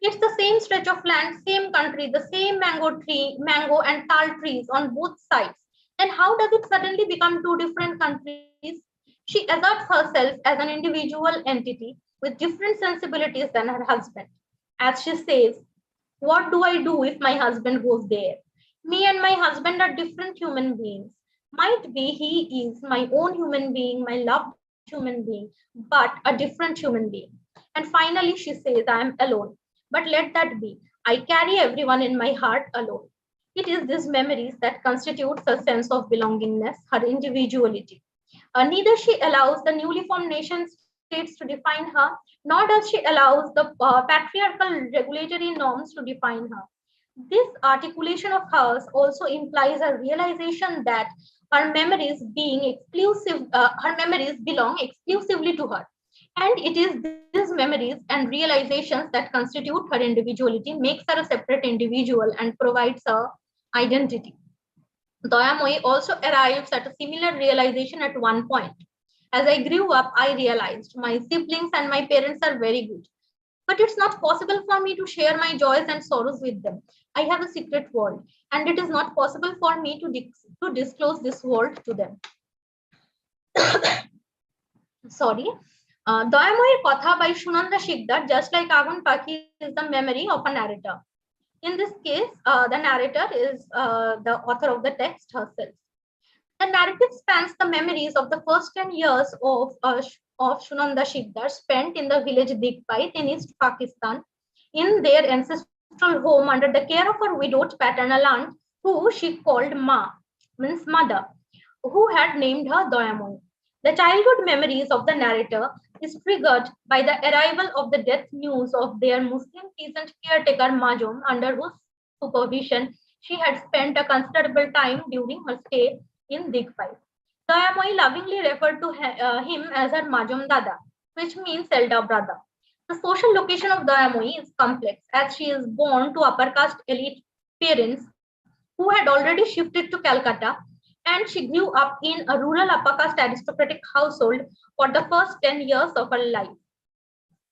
It's the same stretch of land, same country, the same mango and tal trees on both sides. Then how does it suddenly become two different countries? She asserts herself as an individual entity with different sensibilities than her husband. As she says, what do I do if my husband goes there? Me and my husband are different human beings. Might be he is my own human being, my loved human being, but a different human being. And finally, she says, I am alone. But let that be. I carry everyone in my heart alone. It is these memories that constitutes her sense of belongingness, her individuality. Neither she allows the newly formed nation states to define her, nor does she allow the patriarchal regulatory norms to define her. This articulation of hers also implies a realization that her memories belong exclusively to her. And it is these memories and realizations that constitute her individuality, makes her a separate individual, and provides her identity. Doyamoy also arrives at a similar realization at one point. As I grew up, I realized my siblings and my parents are very good. But it's not possible for me to share my joys and sorrows with them. I have a secret world, and it is not possible for me to disclose this world to them. Sorry. Doyamoyer Kotha by Shunanda Shikdar, just like Agun Paki, is the memory of a narrator. In this case, the narrator is the author of the text herself. The narrative spans the memories of the first 10 years of Shunanda Shikdar spent in the village Dikpait in East Pakistan in their ancestral home under the care of her widowed paternal aunt, who she called Ma, means mother, who had named her Doyamoy. The childhood memories of the narrator is triggered by the arrival of the death news of their Muslim peasant caretaker Majum, under whose supervision she had spent a considerable time during her stay in Digpai. Dayamoi lovingly referred to him as her Majumder, which means elder brother. The social location of Dayamoi is complex as she is born to upper caste elite parents who had already shifted to Calcutta, and she grew up in a rural upper caste aristocratic household for the first 10 years of her life.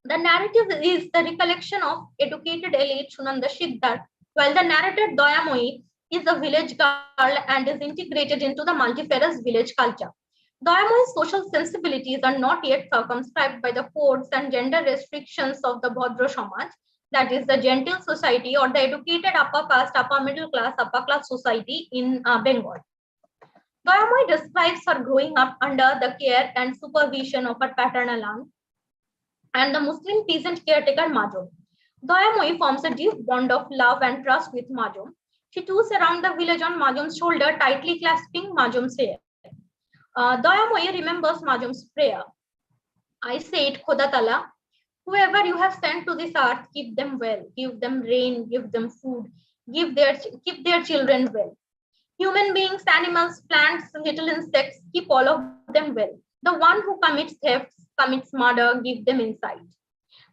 The narrative is the recollection of educated elite Shunanda Shiddhar, while the narrator Dayamoi is a village girl and is integrated into the multifarious village culture. Dayamoi's social sensibilities are not yet circumscribed by the codes and gender restrictions of the Bhadra Samaj, that is the gentile society or the educated upper caste, upper middle class, upper class society in Bengal. Dayamoi describes her growing up under the care and supervision of her paternal aunt and the Muslim peasant caretaker Majum. Dayamoi forms a deep bond of love and trust with Majum. She tours around the village on Majum's shoulder, tightly clasping Majum's hair. Dayamoi remembers Majum's prayer. I said, Khoda Tala, whoever you have sent to this earth, keep them well, give them rain, give them food, keep their children well. Human beings, animals, plants, little insects, keep all of them well. The one who commits thefts, commits murder, give them insight.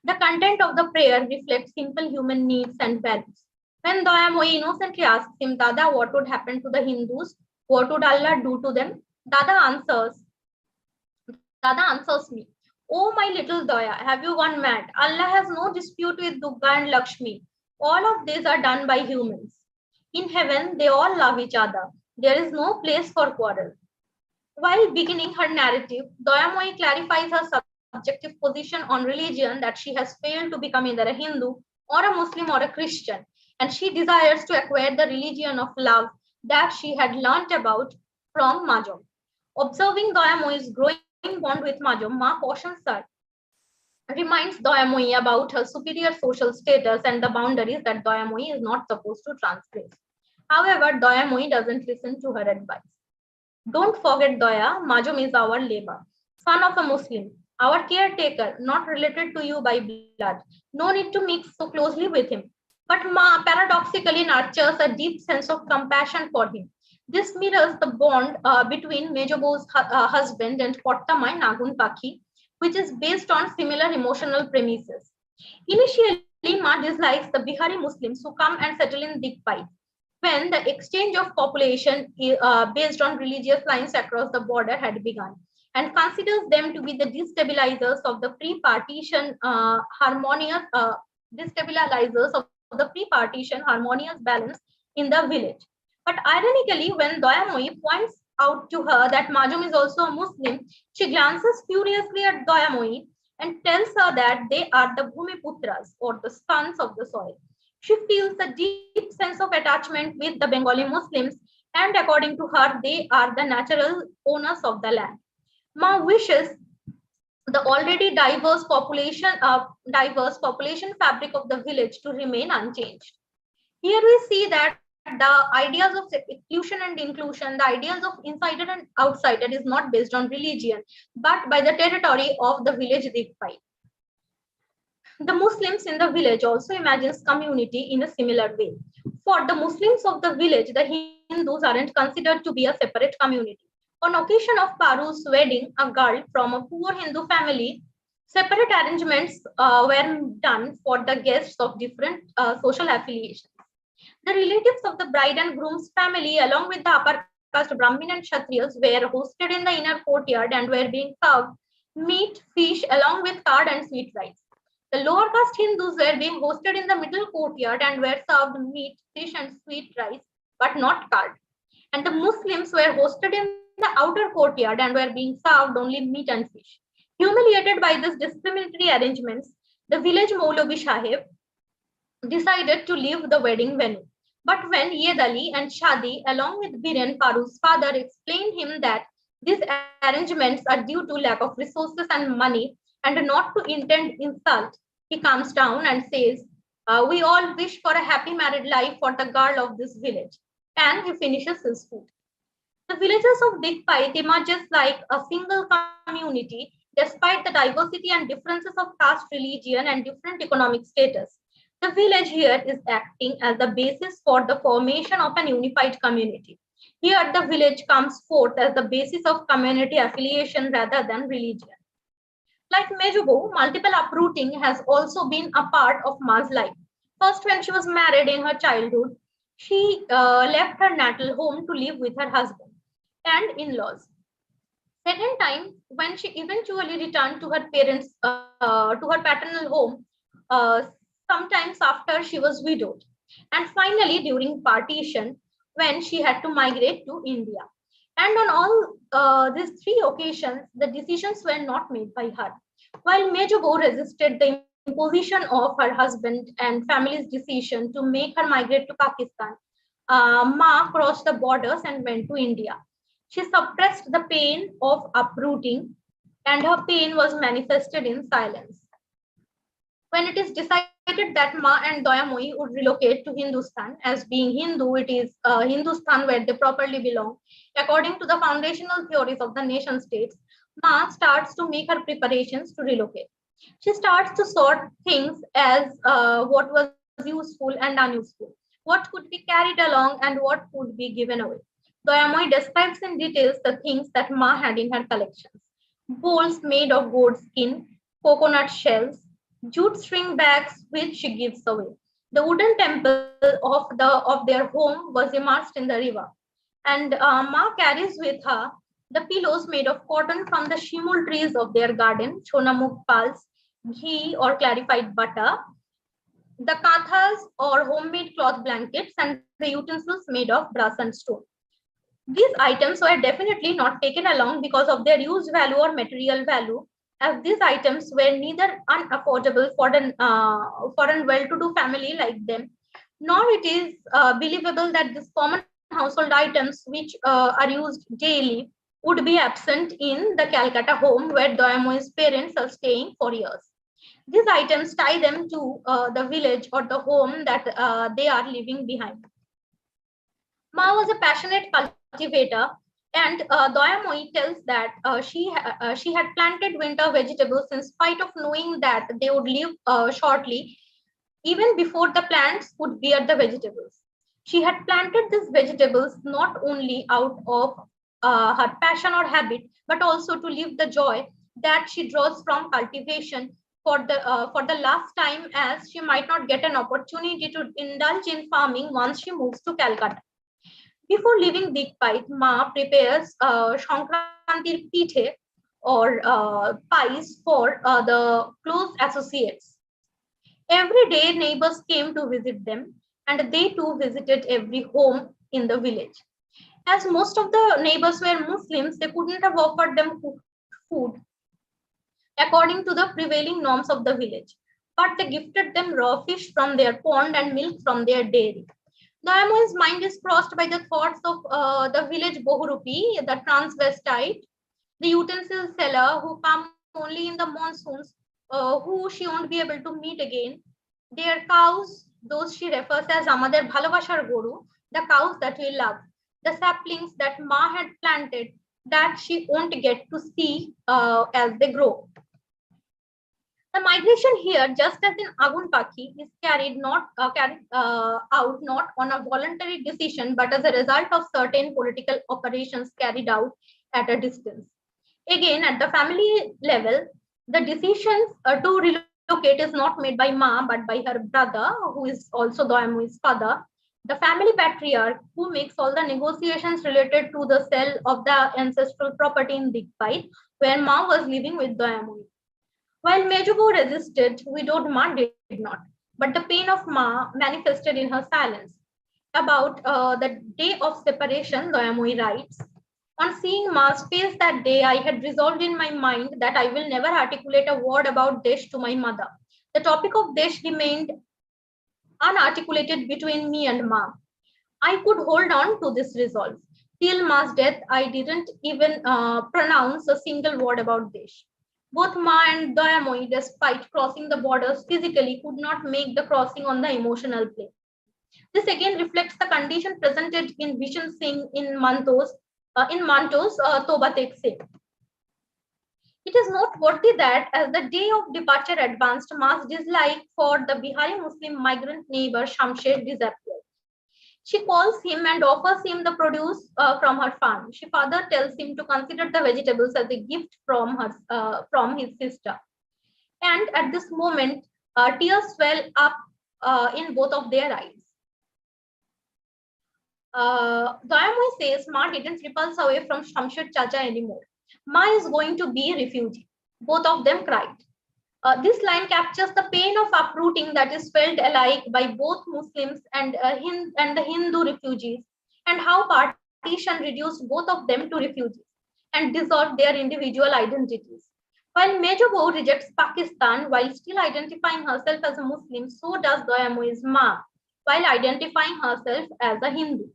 The content of the prayer reflects simple human needs and values. When Dayamoi innocently asks him, Dada, what would happen to the Hindus? What would Allah do to them? Dada answers me, Oh my little Daya, have you gone mad? Allah has no dispute with Durga and Lakshmi. All of these are done by humans. In heaven, they all love each other. There is no place for quarrel. While beginning her narrative, Dayamoi clarifies her subjective position on religion that she has failed to become either a Hindu or a Muslim or a Christian, and she desires to acquire the religion of love that she had learnt about from Majum. Observing Dayamoi's growing bond with Majum, Ma cautions her, reminds Dayamoi about her superior social status and the boundaries that Dayamoi is not supposed to transgress. However, Dayamoi doesn't listen to her advice. Don't forget, Daya, Majum is our labor, son of a Muslim, our caretaker, not related to you by blood. No need to mix so closely with him. But Ma paradoxically nurtures a deep sense of compassion for him. This mirrors the bond between Mejobo's husband and Pottamai Nagun Pakhi, which is based on similar emotional premises. Initially, Ma dislikes the Bihari Muslims who come and settle in Dikpai, when the exchange of population based on religious lines across the border had begun, and considers them to be the destabilizers of the pre-partition harmonious balance in the village. But ironically, when Dayamoi points out to her that Majum is also a Muslim, she glances furiously at Dayamoi and tells her that they are the Bhumiputras or the sons of the soil. She feels a deep sense of attachment with the Bengali Muslims, and according to her, they are the natural owners of the land. Ma wishes the already diverse population fabric of the village to remain unchanged. Here we see that the ideas of inclusion and inclusion, the ideas of insider and outsider is not based on religion, but by the territory of the village Dikpai. The Muslims in the village also imagines community in a similar way. For the Muslims of the village, the Hindus aren't considered to be a separate community. On occasion of Paru's wedding, a girl from a poor Hindu family, separate arrangements were done for the guests of different social affiliations. The relatives of the bride and groom's family, along with the upper caste Brahmin and Kshatriyas, were hosted in the inner courtyard and were being served meat, fish, along with curd and sweet rice. The lower caste Hindus were being hosted in the middle courtyard and were served meat, fish, and sweet rice, but not curd. And the Muslims were hosted in the outer courtyard and were being served only meat and fish. Humiliated by these discriminatory arrangements, the village Maulavi Sahib decided to leave the wedding venue. But when Yed Ali and Shadi, along with Biren Paru's father, explained him that these arrangements are due to lack of resources and money and not to intend insult, he comes down and says, We all wish for a happy married life for the girl of this village. And he finishes his food. The villagers of Dikpai emerges like a single community despite the diversity and differences of caste, religion, and different economic status. The village here is acting as the basis for the formation of an unified community. Here, the village comes forth as the basis of community affiliation rather than religion. Like Mejubo, multiple uprooting has also been a part of Ma's life. First, when she was married in her childhood, she left her natal home to live with her husband and in-laws. Second time, when she eventually returned to her parents, to her paternal home, uh, sometimes after she was widowed. And finally, during partition, when she had to migrate to India. And on all these three occasions, the decisions were not made by her. While Mejubo resisted the imposition of her husband and family's decision to make her migrate to Pakistan, Ma crossed the borders and went to India. She suppressed the pain of uprooting, and her pain was manifested in silence. When it is decided that Ma and Doyamoi would relocate to Hindustan, as being Hindu, it is Hindustan where they properly belong. According to the foundational theories of the nation states, Ma starts to make her preparations to relocate. She starts to sort things as what was useful and unuseful, what could be carried along and what could be given away. Doyamoi describes in details the things that Ma had in her collections: bowls made of goat skin, coconut shells, jute string bags which she gives away. The wooden temple of their home was immersed in the river, and Ma carries with her the pillows made of cotton from the shimul trees of their garden, chonamuk pulse, ghee or clarified butter, the kathas or homemade cloth blankets, and the utensils made of brass and stone. These items were definitely not taken along because of their use value or material value, as these items were neither unaffordable for a well-to-do family like them, nor it is believable that these common household items, which are used daily, would be absent in the Calcutta home where Doyamoi's parents are staying for years. These items tie them to the village or the home that they are leaving behind. Ma was a passionate cultivator, and Doyamoi tells that she had planted winter vegetables in spite of knowing that they would live shortly, even before the plants would bear the vegetables. She had planted these vegetables not only out of her passion or habit, but also to live the joy that she draws from cultivation for the last time, as she might not get an opportunity to indulge in farming once she moves to Calcutta. Before leaving Dikpait, Ma prepares Shankrantir Pithe or pies for the close associates. Every day, neighbors came to visit them, and they too visited every home in the village. As most of the neighbors were Muslims, they couldn't have offered them cooked food according to the prevailing norms of the village, but they gifted them raw fish from their pond and milk from their dairy. Dayamo's mind is crossed by the thoughts of the village Bohurupi, the transvestite, the utensil seller who come only in the monsoons, who she won't be able to meet again, their cows, those she refers as Amader Bhalabashar Goru, the cows that we love, the saplings that Ma had planted that she won't get to see as they grow. The migration here, just as in Agun Paki, is carried out not on a voluntary decision, but as a result of certain political operations carried out at a distance. Again, at the family level, the decisions to relocate is not made by Ma, but by her brother, who is also Doyamui's father, the family patriarch, who makes all the negotiations related to the sale of the ancestral property in Dikpai, where Ma was living with Doyamui. While Mejubu resisted, widowed Ma did not. But the pain of Ma manifested in her silence. About the day of separation, Doyamui writes, on seeing Ma's face that day, I had resolved in my mind that I will never articulate a word about Desh to my mother. The topic of Desh remained unarticulated between me and Ma. I could hold on to this resolve. Till Ma's death, I didn't even pronounce a single word about Desh. Both Ma and Doyamoi, despite crossing the borders physically, could not make the crossing on the emotional plane. This again reflects the condition presented in Vishen Singh in Manto's Toba Tek Se. It is noteworthy that as the day of departure advanced, Ma's dislike for the Bihari Muslim migrant neighbor Shamsher disappeared. She calls him and offers him the produce from her farm. She father tells him to consider the vegetables as a gift from his sister. And at this moment, tears well up in both of their eyes. Dayamoi says Ma didn't repulse away from Shamshed Chacha anymore. Ma is going to be a refugee. Both of them cried. This line captures the pain of uprooting that is felt alike by both Muslims and the Hindu refugees, and how partition reduced both of them to refugees and dissolved their individual identities. While Majumder rejects Pakistan while still identifying herself as a Muslim, so does Dayamoi's Ma while identifying herself as a Hindu.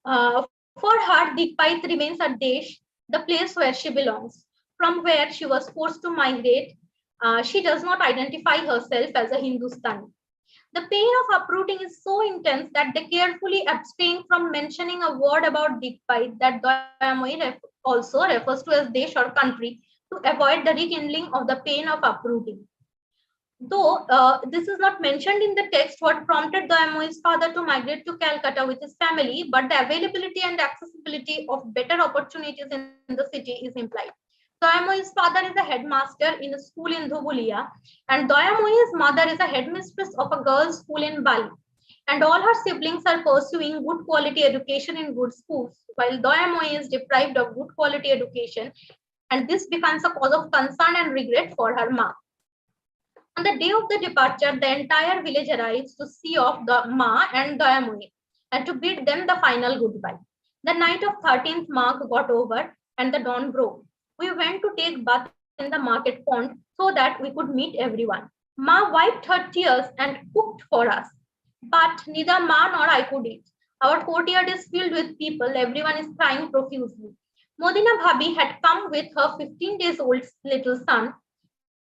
For her, Dikpait remains her Desh, the place where she belongs. From where she was forced to migrate, she does not identify herself as a Hindustani. The pain of uprooting is so intense that they carefully abstain from mentioning a word about Dikpait that Dayamoi also refers to as Desh or country to avoid the rekindling of the pain of uprooting. Though this is not mentioned in the text, what prompted Dayamoi's father to migrate to Calcutta with his family, but the availability and accessibility of better opportunities in the city is implied. Dayamoi's father is a headmaster in a school in Dhubulia, and Dayamoi's mother is a headmistress of a girls' school in Bali. And all her siblings are pursuing good quality education in good schools, while Dayamoi is deprived of good quality education, and this becomes a cause of concern and regret for her mom. On the day of the departure, the entire village arrives to see off the Ma and Dayamoi and to bid them the final goodbye. The night of 13th March got over and the dawn broke. We went to take bath in the market pond so that we could meet everyone. Ma wiped her tears and cooked for us, but neither Ma nor I could eat. Our courtyard is filled with people, everyone is crying profusely. Modina Bhabi had come with her 15 days old little son.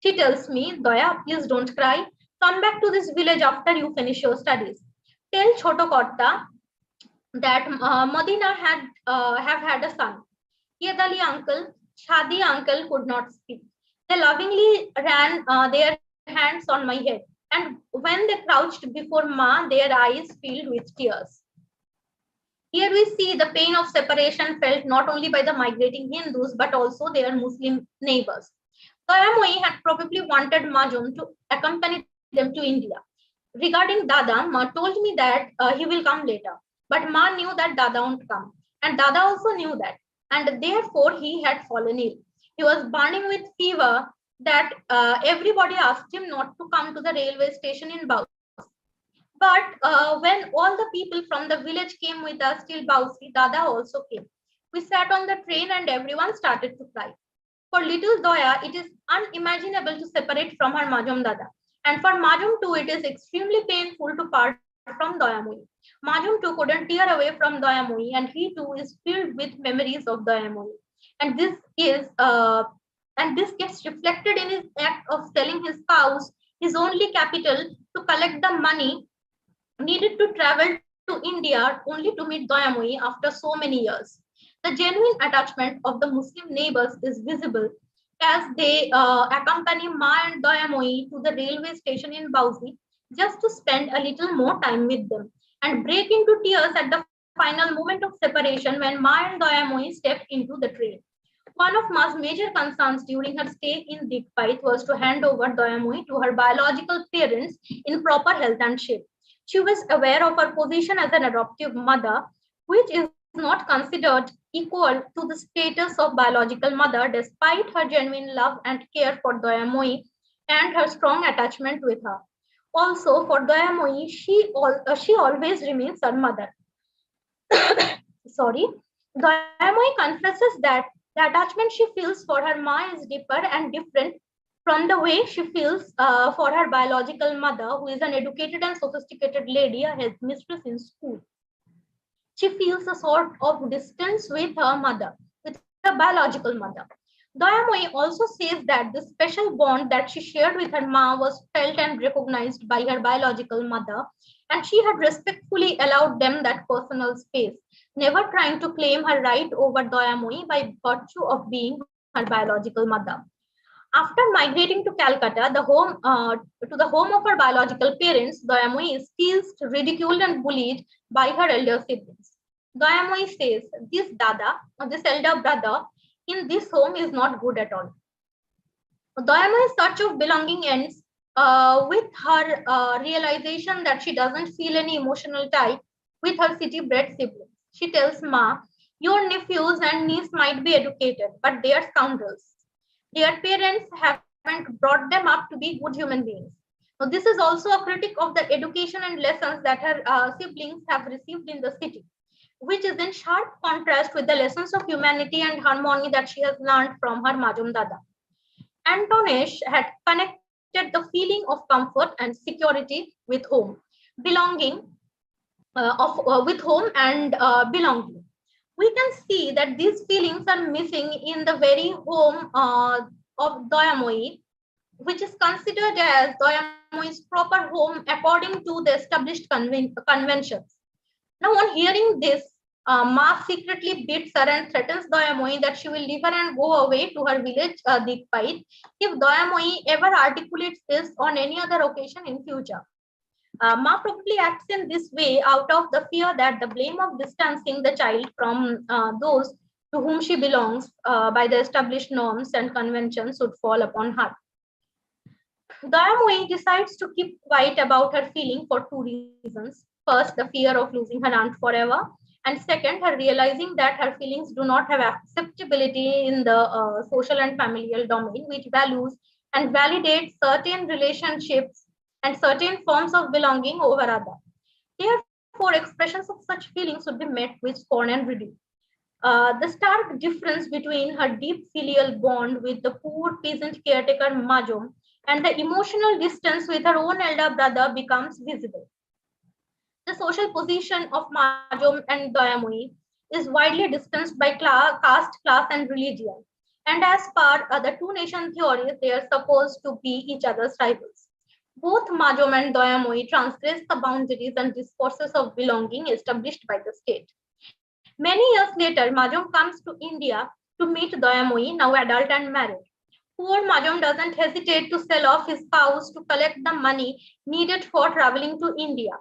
She tells me, Daya, please don't cry. Come back to this village after you finish your studies. Tell Choto Korta that Modina have had a son. Yedali uncle, Shadi uncle could not speak. They lovingly ran their hands on my head, and when they crouched before Ma, their eyes filled with tears. Here we see the pain of separation felt not only by the migrating Hindus but also their Muslim neighbors. Dayamoi had probably wanted Majum to accompany them to India. Regarding Dada, Ma told me that he will come later, but Ma knew that Dada won't come, and Dada also knew that, and therefore he had fallen ill. He was burning with fever that everybody asked him not to come to the railway station in Bausi. But when all the people from the village came with us till Bausi, Dada also came. We sat on the train and everyone started to cry. For little Doya, it is unimaginable to separate from her Majum Dada. And for Majum too, it is extremely painful to part from Dayamoi. Majum too couldn't tear away from Dayamoi, and he too is filled with memories of Dayamoi. And this gets reflected in his act of selling his cows, his only capital, to collect the money needed to travel to India only to meet Dayamoi after so many years. The genuine attachment of the Muslim neighbors is visible as they accompany Ma and Dayamoi to the railway station in Bausi just to spend a little more time with them and break into tears at the final moment of separation when Ma and Dayamoi step into the train. One of Ma's major concerns during her stay in Dikpait was to hand over Dayamoi to her biological parents in proper health and shape. She was aware of her position as an adoptive mother, which is not considered equal to the status of biological mother despite her genuine love and care for Dayamoi and her strong attachment with her. Also, for Dayamoi, she always remains her mother. Sorry. Dayamoi confesses that the attachment she feels for her Ma is deeper and different from the way she feels for her biological mother, who is an educated and sophisticated lady, a headmistress in school. She feels a sort of distance with her mother, with her biological mother. Dayamoi also says that the special bond that she shared with her Ma was felt and recognized by her biological mother, and she had respectfully allowed them that personal space, never trying to claim her right over Dayamoi by virtue of being her biological mother. After migrating to Calcutta, to the home of her biological parents, Dayamoi is teased, ridiculed, and bullied by her elder siblings. Dayamoi says, "This Dada, this elder brother, in this home is not good at all." Dayamoi's search of belonging ends with her realization that she doesn't feel any emotional tie with her city-bred siblings. She tells Ma, "Your nephews and niece might be educated, but they are scoundrels. Their parents haven't brought them up to be good human beings." Now, this is also a critic of the education and lessons that her siblings have received in the city, which is in sharp contrast with the lessons of humanity and harmony that she has learned from her Majumdada. Antonish had connected the feeling of comfort and security with home, belonging with home and belonging. We can see that these feelings are missing in the very home of Dayamoi, which is considered as Dayamoi's proper home according to the established conventions. Now, on hearing this, Ma secretly beats her and threatens Dayamoi that she will leave her and go away to her village, Dikpait, if Dayamoi ever articulates this on any other occasion in future. Ma probably acts in this way out of the fear that the blame of distancing the child from those to whom she belongs by the established norms and conventions would fall upon her. Dayamoi decides to keep quiet about her feeling for two reasons. First, the fear of losing her aunt forever, and second, her realizing that her feelings do not have acceptability in the social and familial domain, which values and validates certain relationships and certain forms of belonging over others. Therefore, expressions of such feelings would be met with scorn and ridicule. The stark difference between her deep filial bond with the poor peasant caretaker Majum and the emotional distance with her own elder brother becomes visible. The social position of Majum and Dayamoi is widely distanced by caste, class, and religion. And as per the two nation theories, they are supposed to be each other's rivals. Both Majum and Dayamoi transgress the boundaries and discourses of belonging established by the state. Many years later, Majum comes to India to meet Dayamoi, now adult and married. Poor Majum doesn't hesitate to sell off his cows to collect the money needed for traveling to India.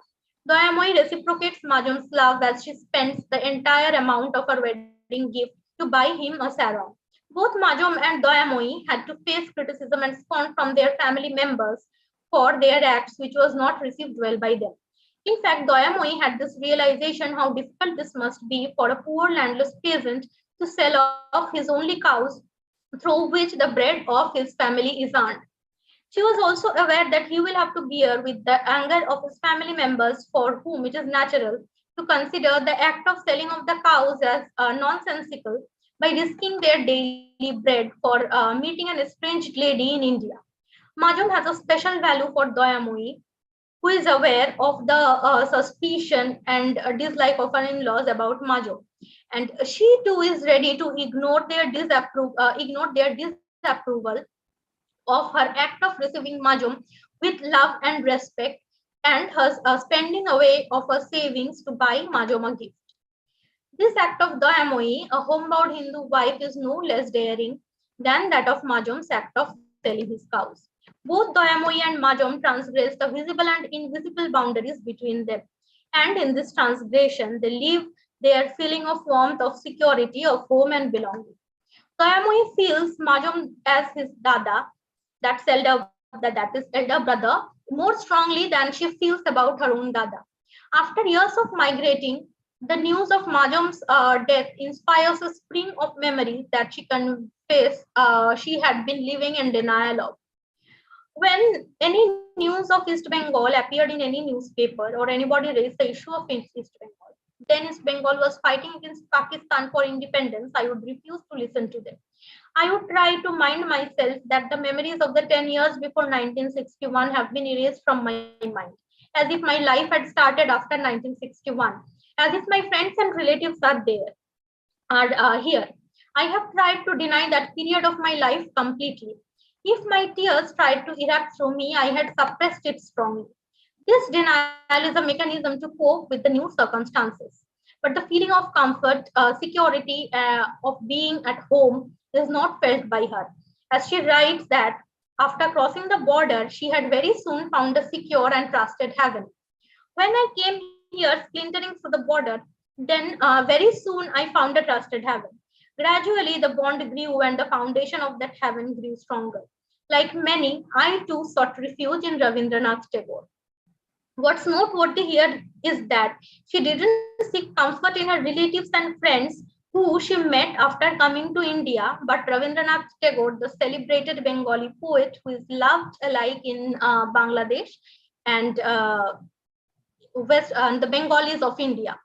Dayamoi reciprocates Majum's love as she spends the entire amount of her wedding gift to buy him a sarong. Both Majum and Dayamoi had to face criticism and scorn from their family members for their acts, which was not received well by them. In fact, Dayamoi had this realization how difficult this must be for a poor landless peasant to sell off his only cows through which the bread of his family is earned. She was also aware that he will have to bear with the anger of his family members for whom it is natural to consider the act of selling of the cows as nonsensical by risking their daily bread for meeting an estranged lady in India. Majum has a special value for Dayamoi, who is aware of the suspicion and dislike of her in-laws about Majum. And she too is ready to ignore their disapproval of her act of receiving Majum with love and respect and her spending away of her savings to buy Majum a gift. This act of Dayamoi, a homebound Hindu wife, is no less daring than that of Majum's act of selling his cows. Both Dayamoi and Majum transgress the visible and invisible boundaries between them. And in this transgression, they leave their feeling of warmth, of security, of home and belonging. Dayamoi feels Majum as his Dada, that is elder brother, more strongly than she feels about her own Dada. After years of migrating, the news of Majum's death inspires a spring of memories that she confessed she had been living in denial of. When any news of East Bengal appeared in any newspaper or anybody raised the issue of East Bengal, then East Bengal was fighting against Pakistan for independence, I would refuse to listen to them. I would try to mind myself that the memories of the 10 years before 1961 have been erased from my mind, as if my life had started after 1961, as if my friends and relatives are here. I have tried to deny that period of my life completely. If my tears tried to erupt through me, I had suppressed it strongly. This denial is a mechanism to cope with the new circumstances. But the feeling of comfort, security, of being at home is not felt by her. as she writes that after crossing the border, she had very soon found a secure and trusted haven. When I came here splintering through the border, then very soon I found a trusted haven. Gradually, the bond grew and the foundation of that haven grew stronger. Like many, I too sought refuge in Rabindranath Tagore. What's noteworthy here is that she didn't seek comfort in her relatives and friends who she met after coming to India, but Rabindranath Tagore, the celebrated Bengali poet who is loved alike in Bangladesh and the Bengalis of India.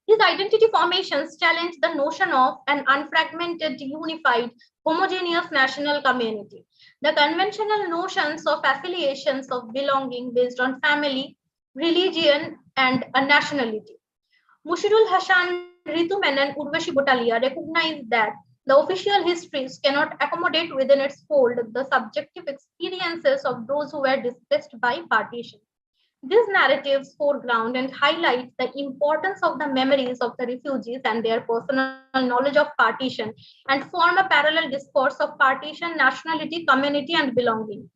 These identity formations challenge the notion of an unfragmented, unified, homogeneous national community. The conventional notions of affiliations of belonging based on family, religion, and a nationality. Mushirul Hassan, Ritu Menon, Urvashi Butalia recognize that the official histories cannot accommodate within its fold the subjective experiences of those who were displaced by partition. These narratives foreground and highlight the importance of the memories of the refugees and their personal knowledge of partition and form a parallel discourse of partition, nationality, community, and belonging.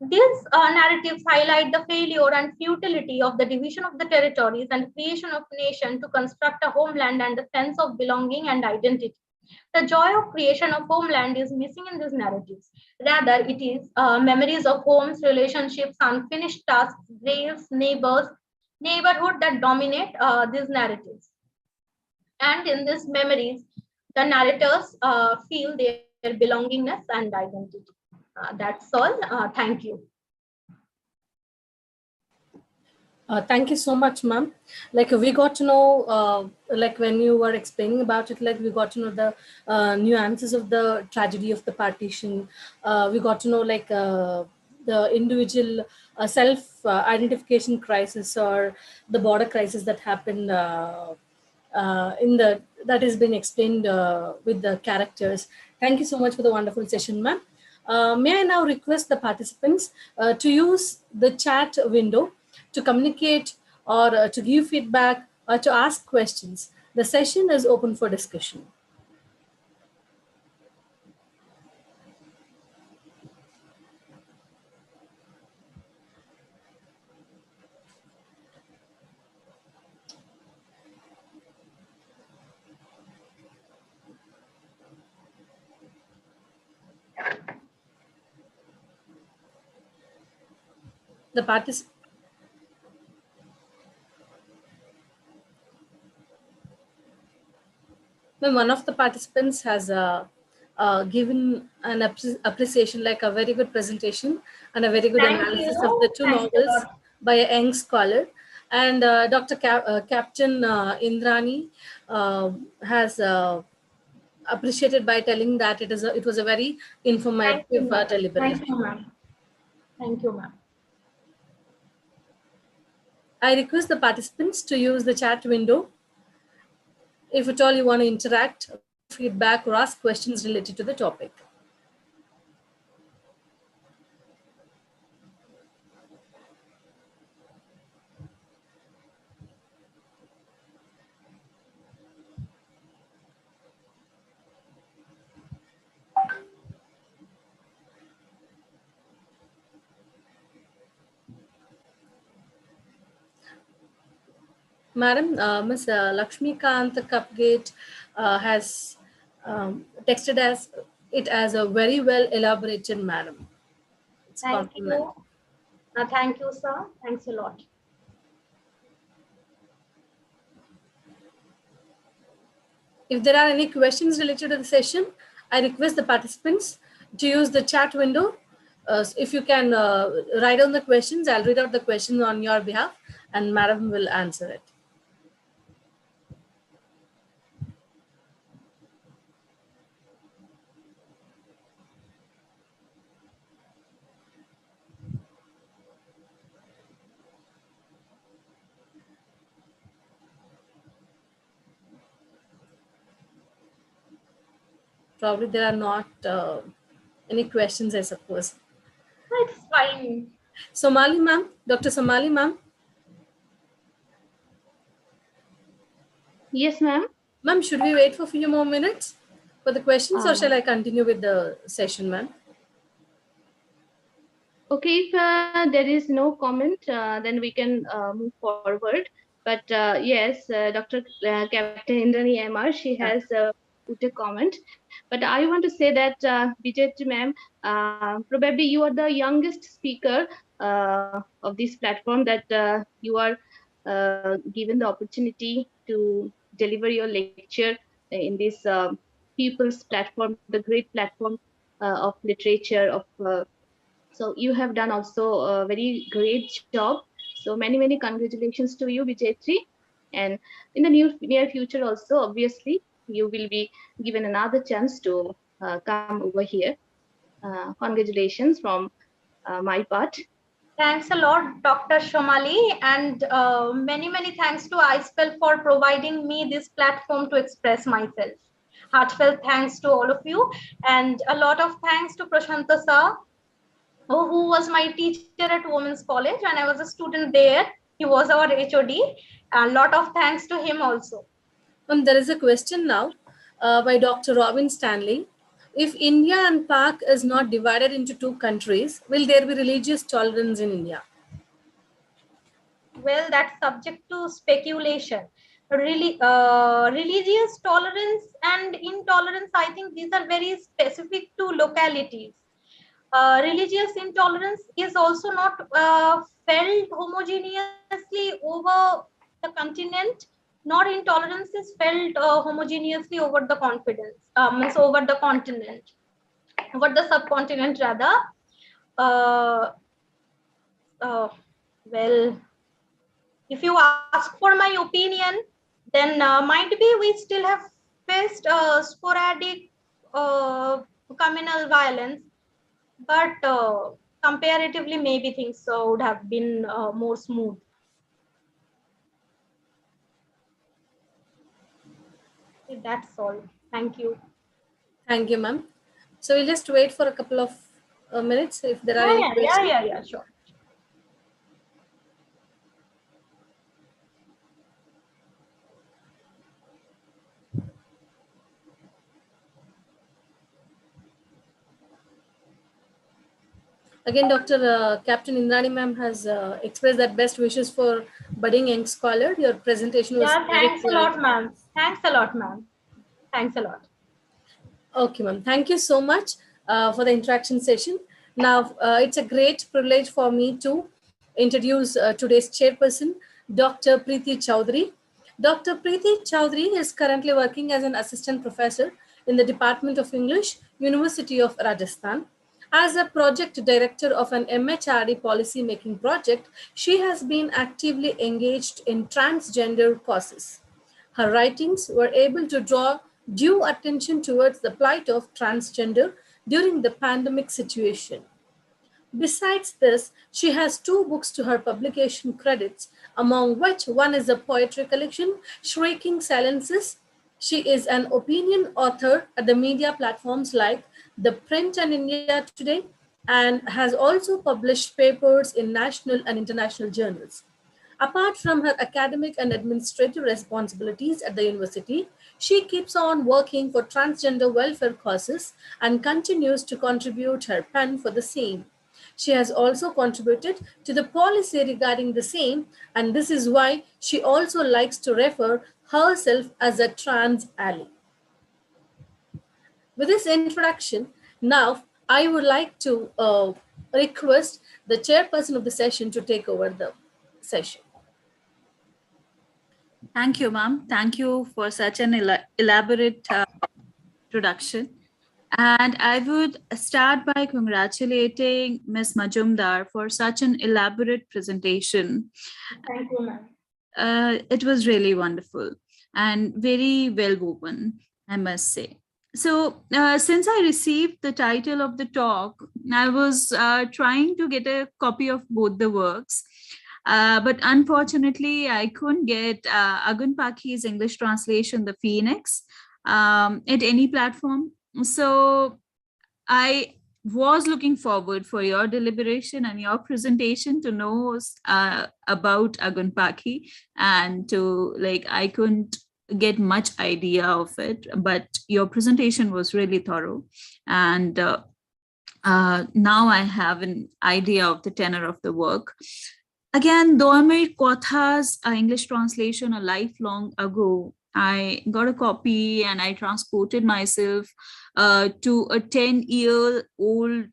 These narratives highlight the failure and futility of the division of the territories and creation of nation to construct a homeland and a sense of belonging and identity. The joy of creation of homeland is missing in these narratives. Rather, it is memories of homes, relationships, unfinished tasks, graves, neighbors, neighborhood that dominate these narratives. And in these memories, the narrators feel their belongingness and identity. That's all. Thank you. Thank you so much, ma'am. Like we got to know, like when you were explaining about it, like we got to know the nuances of the tragedy of the partition. We got to know like the individual self-identification crisis or the border crisis that happened that has been explained with the characters. Thank you so much for the wonderful session, ma'am. May I now request the participants to use the chat window to communicate or to give feedback or to ask questions. The session is open for discussion. The participants. One of the participants has given an appreciation, like a very good presentation and a very good analysis of the two novels by a young scholar. And Dr. Captain Indrani has appreciated by telling that it was a very informative deliberation. Thank you, ma'am. Thank you, ma'am. I request the participants to use the chat window if at all you want to interact, give feedback, or ask questions related to the topic. Madam, Ms. Lakshmikant Kapgate has texted it as a very well elaborated, madam. Thank you. Thank you, sir. Thanks a lot. If there are any questions related to the session, I request the participants to use the chat window. If you can write down the questions, I'll read out the questions on your behalf and madam will answer it. Probably there are not any questions, I suppose. It's fine. Somali ma'am, Dr. Somali ma'am. Yes, ma'am. Ma'am, should we wait for a few more minutes? For the questions, or shall I continue with the session, ma'am? Okay, if there is no comment, then we can move forward. But yes, Dr. Captain Indrani MR, she has put a comment. But I want to say that, Bijetri ma'am, probably you are the youngest speaker of this platform, that you are given the opportunity to deliver your lecture in this people's platform, the great platform of literature, of so you have done also a very great job. So many congratulations to you, Bijetri. And in the near future also, obviously, you will be given another chance to come over here. Congratulations from my part. Thanks a lot, Dr. Shomali, and many thanks to iSPELL for providing me this platform to express myself. Heartfelt thanks to all of you, and a lot of thanks to Prashanta sir, who was my teacher at Women's College when I was a student there. He was our HOD. A lot of thanks to him also. There is a question now by Dr. Robin Stanley. If India and Pak is not divided into two countries, will there be religious tolerance in India? Well, that's subject to speculation. Really, religious tolerance and intolerance, I think these are very specific to localities. Religious intolerance is also not felt homogeneously over the continent, nor intolerance is felt homogeneously over the means over the continent, over the subcontinent rather. Uh, well, if you ask for my opinion, then might be we still have faced sporadic communal violence, but comparatively maybe things would have been more smooth. That's all. Thank you. Thank you, ma'am. So we'll just wait for a couple of minutes if there are any questions. Yeah, sure. Again, Dr. Captain Indrani ma'am has expressed that best wishes for budding young scholar. Your presentation was Thanks a lot, ma'am. Thanks a lot, ma'am. Thanks a lot. Okay, ma'am. Thank you so much for the interaction session. Now, it's a great privilege for me to introduce today's chairperson, Dr. Preeti Chowdhury. Dr. Preeti Chowdhury is currently working as an assistant professor in the Department of English, University of Rajasthan. As a project director of an MHRD policy making project, she has been actively engaged in transgender causes. Her writings were able to draw due attention towards the plight of transgender during the pandemic situation. Besides this, she has 2 books to her publication credits, among which one is a poetry collection, Shrieking Silences. She is an opinion author at the media platforms like The Print and India Today, and has also published papers in national and international journals. Apart from her academic and administrative responsibilities at the university, she keeps on working for transgender welfare causes and continues to contribute her pen for the same. She has also contributed to the policy regarding the same, and this is why she also likes to refer herself as a trans ally. With this introduction, now I would like to request the chairperson of the session to take over the session. Thank you, ma'am. Thank you for such an elaborate introduction. And I would start by congratulating Ms. Majumder for such an elaborate presentation. Thank you, ma'am. It was really wonderful and very well woven, I must say. So since I received the title of the talk, I was trying to get a copy of both the works. But unfortunately, I couldn't get Agun Pakhi's English translation, The Phoenix, at any platform. So I was looking forward for your deliberation and your presentation to know about Agun Pakhi, and to I couldn't get much idea of it, but your presentation was really thorough. And now I have an idea of the tenor of the work. Again, though I made Kotha's English translation a lifelong ago, I got a copy and I transported myself to a 10-year-old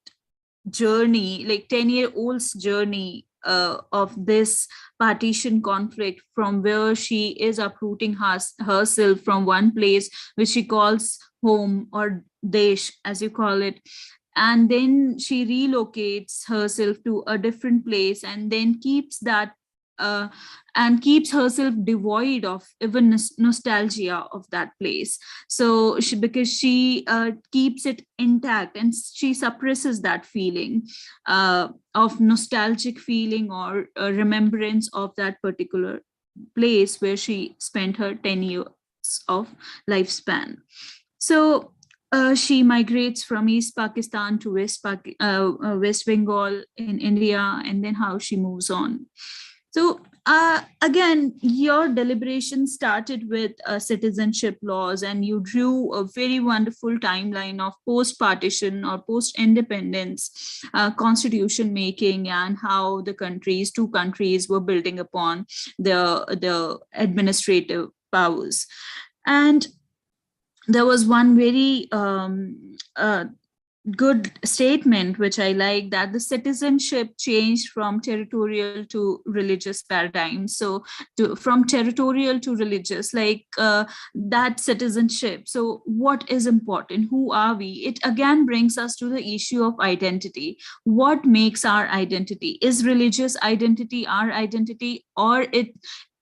journey, like 10-year-old's journey of this partition conflict, from where she is uprooting herself from one place which she calls home, or desh as you call it, and then she relocates herself to a different place, and then keeps that uh, and keeps herself devoid of even nostalgia of that place. So because she keeps it intact, and she suppresses that feeling of nostalgic feeling, or remembrance of that particular place where she spent her 10 years of lifespan. So she migrates from East Pakistan to West Bengal in India, and then how she moves on. So again, your deliberation started with citizenship laws, and you drew a very wonderful timeline of post-partition or post-independence constitution making, and how the two countries were building upon the administrative powers. And there was one very good statement which I like, that the citizenship changed from territorial to religious paradigm. So from territorial to religious, like that citizenship. So what is important? Who are we? It again brings us to the issue of identity. What makes our identity? Is religious identity our identity, or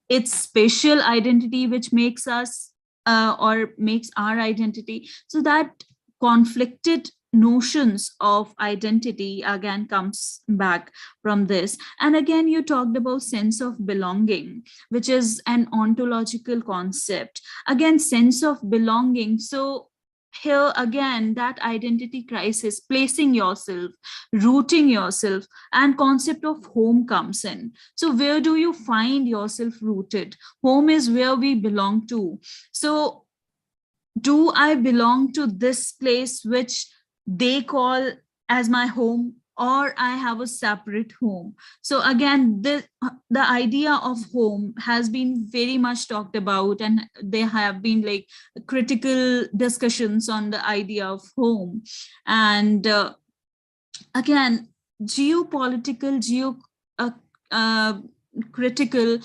it's spatial identity which makes us or makes our identity? So that conflicted notions of identity again comes back from this. And again, you talked about sense of belonging, which is an ontological concept. Again, sense of belonging. So here again, that identity crisis, placing yourself, rooting yourself, and concept of home comes in. So where do you find yourself rooted? Home is where we belong to. So do I belong to this place which they call as my home, or I have a separate home? So again, the idea of home has been very much talked about, and there have been like critical discussions on the idea of home. And again, geopolitical, critical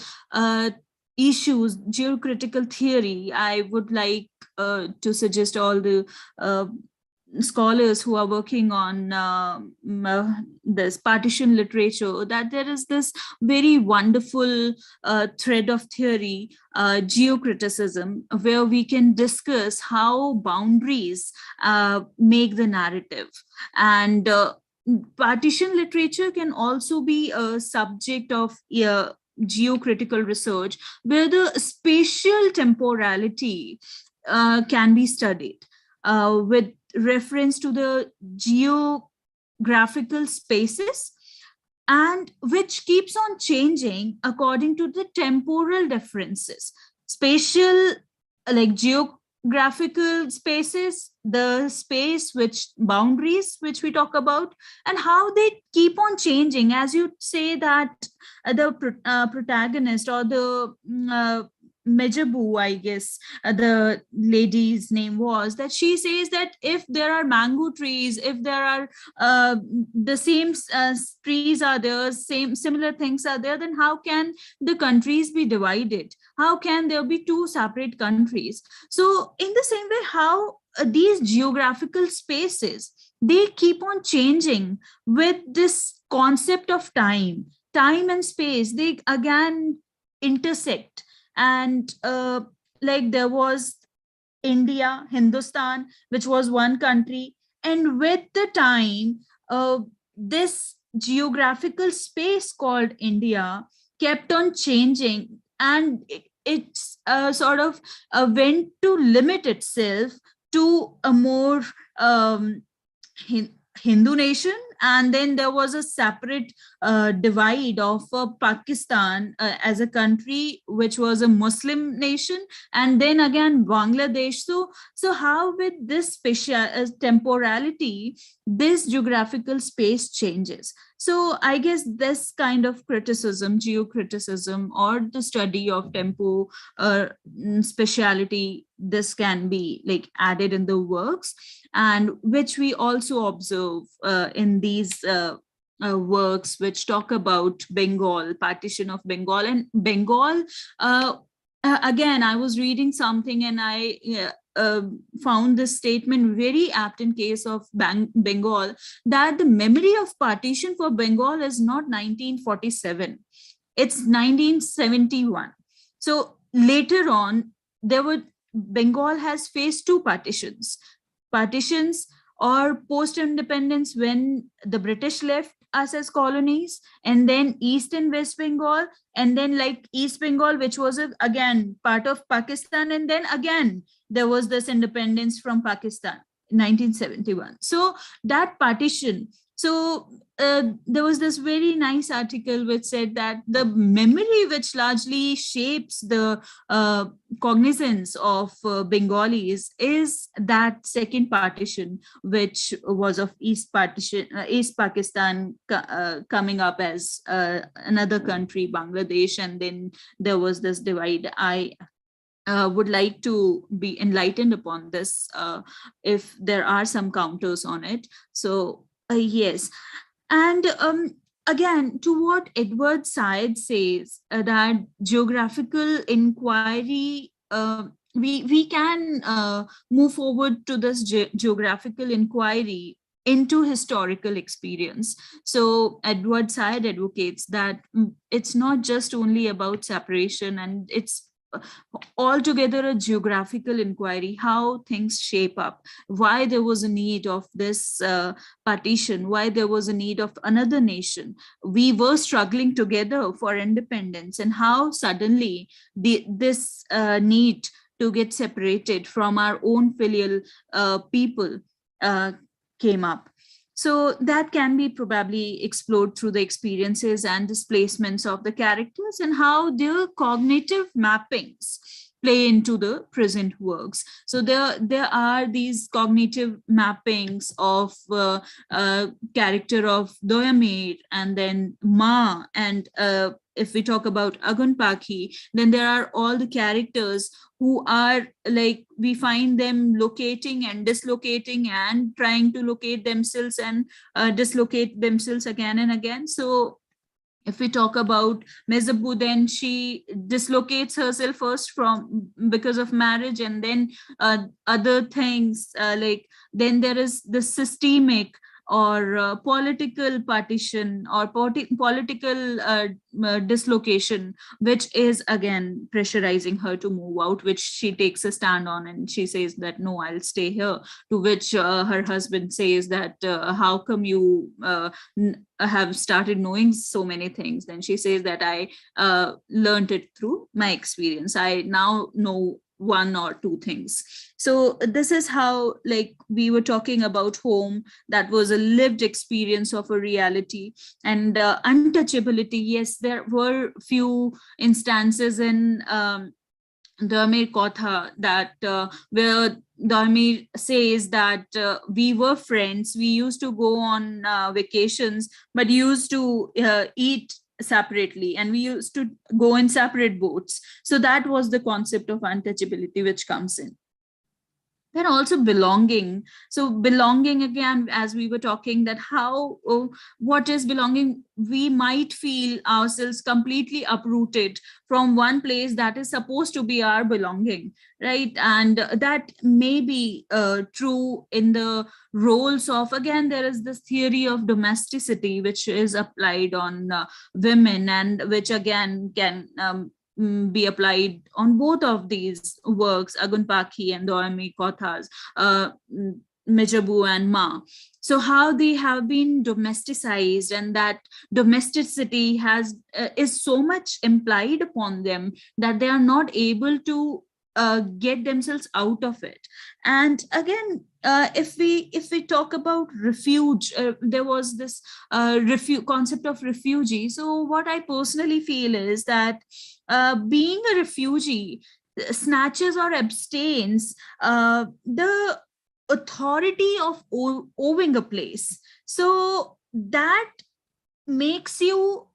issues, geocritical theory, I would like to suggest all the scholars who are working on this partition literature, that there is this very wonderful thread of theory, geocriticism, where we can discuss how boundaries make the narrative. And partition literature can also be a subject of geocritical research, where the spatial temporality can be studied with reference to the geographical spaces, and which keeps on changing according to the temporal differences. Spatial, like geographical spaces, the space which boundaries which we talk about, and how they keep on changing. As you say that the protagonist, or the Mejabu, I guess the lady's name was, that she says that if there are mango trees, if there are the same trees are there, similar things are there, then how can the countries be divided? How can there be two separate countries? So in the same way, how these geographical spaces, they keep on changing with this concept of time and space, they again intersect. And like there was India, Hindustan, which was one country, and with the time this geographical space called India kept on changing, and it's sort of went to limit itself to a more Hindu nation, and then there was a separate divide of Pakistan as a country, which was a Muslim nation, and then again Bangladesh. So how with this special temporality, this geographical space changes. So I guess this kind of criticism, geocriticism, or the study of tempo speciality, this can be like added in the works, and which we also observe in these works which talk about Bengal, partition of Bengal. And Bengal, again, I was reading something, and I found this statement very apt in case of Bengal, that the memory of partition for Bengal is not 1947, it's 1971. So later on, Bengal has faced two partitions or post-independence, when the British left us as colonies, and then East and West Bengal, and then like East Bengal, which was again part of Pakistan, and then again there was this independence from Pakistan in 1971. So that partition, so there was this very nice article which said that the memory which largely shapes the cognizance of Bengalis is that second partition, which was of East Pakistan coming up as another country, Bangladesh, and then there was this divide. I would like to be enlightened upon this if there are some counters on it. So yes. And again, to what Edward Said says, that geographical inquiry, we can move forward to this geographical inquiry into historical experience. So Edward Said advocates that it's not just only about separation, and it's altogether a geographical inquiry, how things shape up, why there was a need of this partition, why there was a need of another nation. We were struggling together for independence, and how suddenly this need to get separated from our own filial people came up. So that can be probably explored through the experiences and displacements of the characters, and how their cognitive mappings play into the present works. So there are these cognitive mappings of character of Doyamir, and then Ma, and if we talk about Agun Pakhi, then there are all the characters who are like, we find them locating and dislocating and trying to locate themselves and dislocate themselves again and again. So if we talk about Mezabu, then she dislocates herself first because of marriage, and then other things, like then there is the systemic or political partition or political dislocation, which is again pressurizing her to move out, which she takes a stand on, and she says that no, I'll stay here, to which her husband says that how come you have started knowing so many things? Then she says that I learned it through my experience, I now know one or two things. So this is how, like, we were talking about home, that was a lived experience of a reality. And untouchability, yes, there were few instances in Dharmir Kotha that where Dharmir says that we were friends, we used to go on vacations, but used to eat separately, and we used to go in separate boats. So that was the concept of untouchability which comes in. Then also belonging. So belonging, again, as we were talking, that how, what is belonging? We might feel ourselves completely uprooted from one place that is supposed to be our belonging, right? And that may be true in the roles of, again, there is this theory of domesticity which is applied on women, and which again can be applied on both of these works, Agun Pakhi and Doyami Kotha's, Mejabu and Ma. So how they have been domesticized, and that domesticity has is so much implied upon them that they are not able to get themselves out of it. And again, if we talk about refuge, there was this concept of refugee. So what I personally feel is that being a refugee snatches or abstains the authority of owing a place. So that makes you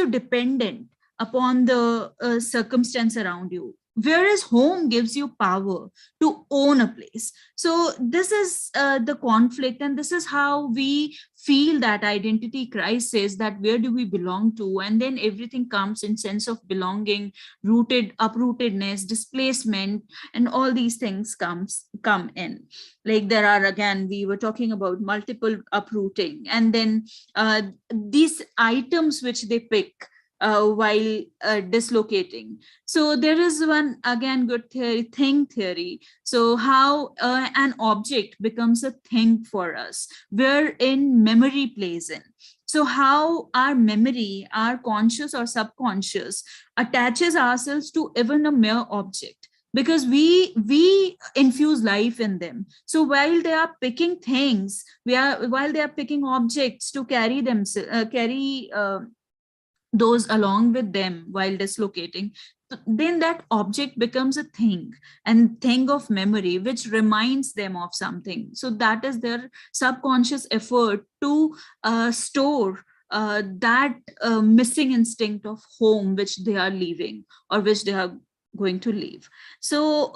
dependent upon the circumstance around you, whereas home gives you power to own a place. So this is the conflict, and this is how we feel that identity crisis, that where do we belong to, and then everything comes in sense of belonging, uprootedness, displacement, and all these things come in. Like there are, again, we were talking about multiple uprooting, and then these items which they pick while dislocating. So there is one, again, good theory, thing theory. So how an object becomes a thing for us, wherein memory plays in. So how our memory, our conscious or subconscious, attaches ourselves to even a mere object, because we infuse life in them. So while they are picking things, while they are picking objects to carry them, carry those along with them while dislocating, then that object becomes a thing, and thing of memory, which reminds them of something. So that is their subconscious effort to store that missing instinct of home, which they are leaving, or which they are going to leave. So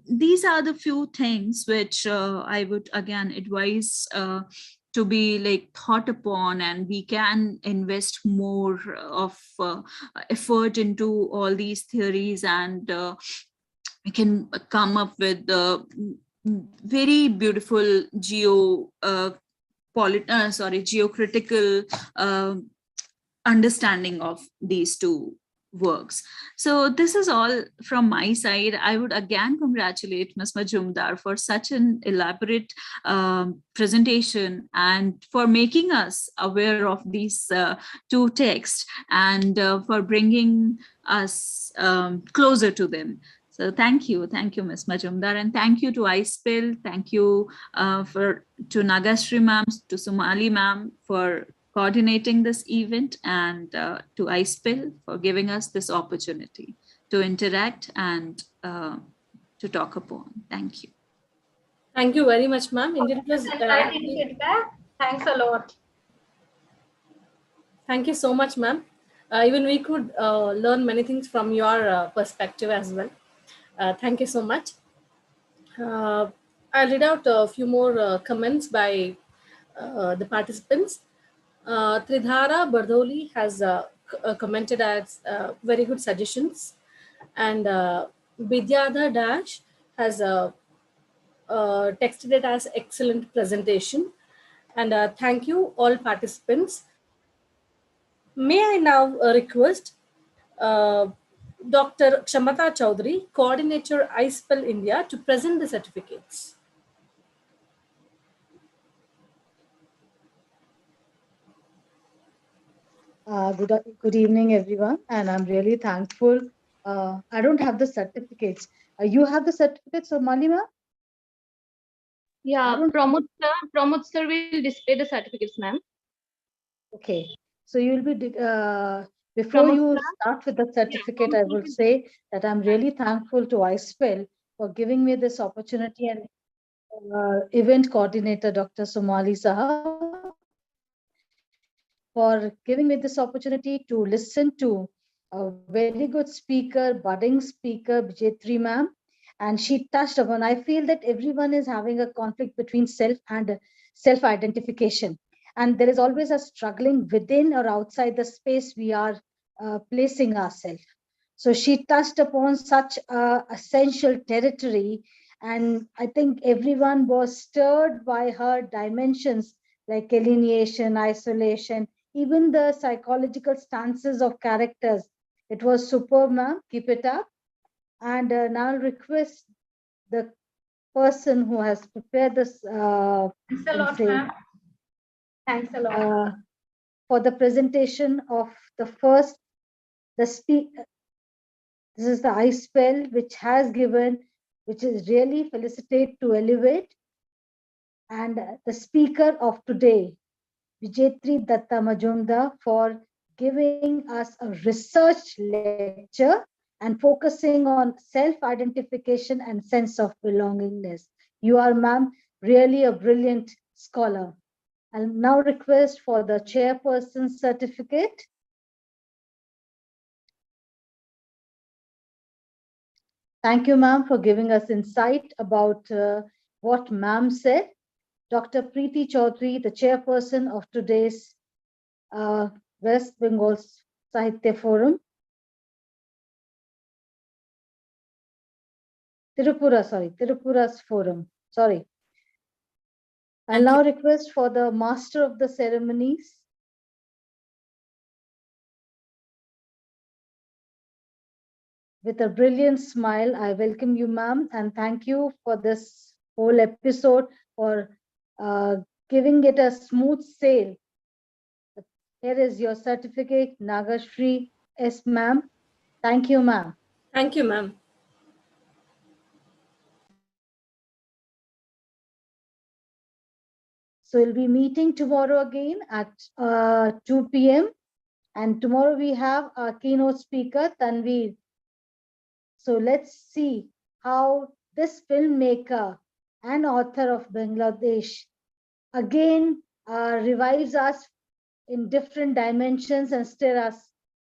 these are the few things which I would again advise to be like thought upon, and we can invest more of effort into all these theories, and we can come up with very beautiful geocritical understanding of these two works. So this is all from my side. I would again congratulate Ms. Majumdar for such an elaborate presentation, and for making us aware of these two texts, and for bringing us closer to them. So thank you, Ms. Majumdar, and thank you to iSPELL. Thank you to Nagashri ma'am, to Somali ma'am for coordinating this event, and to iSPELL for giving us this opportunity to interact and to talk upon. Thank you. Thank you very much, ma'am. Indeed, it was Exciting feedback. Thanks a lot. Thank you so much, ma'am. Even we could learn many things from your perspective as well. Thank you so much. I'll read out a few more comments by the participants. Tridhara Bardoli has commented as very good suggestions, and Vidyadhar Dash has texted it as excellent presentation. And thank you all participants. May I now request Dr. Kshamata Chaudhary, Coordinator iSPELL India, to present the certificates. Good evening, everyone, and I'm really thankful. I don't have the certificates. You have the certificates, Somali ma'am? Yeah, Pramod sir will display the certificates, ma'am. Okay, so you'll be before you start with the certificate, I will say that I'm really thankful to iSPELL for giving me this opportunity, and event coordinator Dr. Somali Sahab for giving me this opportunity to listen to a very good speaker, budding speaker, Bijetri ma'am. And she touched upon, I feel that everyone is having a conflict between self and self-identification. And there is always a struggling within or outside the space we are placing ourselves. So she touched upon such essential territory. And I think everyone was stirred by her dimensions like alienation, isolation, even the psychological stances of characters. It was superb, ma'am. Keep it up. And now I'll request the person who has prepared this. Thanks a lot, ma'am. Thanks a lot. For the presentation of the first, this is the iSPELL, which has given which is really felicitate to elevate. And the speaker of today, Bijetri Datta Majumder, for giving us a research lecture and focusing on self-identification and sense of belongingness. You are, ma'am, really a brilliant scholar. I'll now request for the chairperson certificate. Thank you, ma'am, for giving us insight about what ma'am said. Dr. Preeti Chaudhary, the chairperson of today's West Bengal Sahitya Forum. Tirupura's forum. Sorry. I'll now request for the Master of the Ceremonies. With a brilliant smile, I welcome you, ma'am, and thank you for this whole episode, for giving it a smooth sail. Here is your certificate, Nagashri S. ma'am. Thank you, ma'am. Thank you, ma'am. So we'll be meeting tomorrow again at 2 p.m. And tomorrow we have our keynote speaker, Tanveer. So let's see how this filmmaker and author of Bangladesh again revives us in different dimensions and stir us.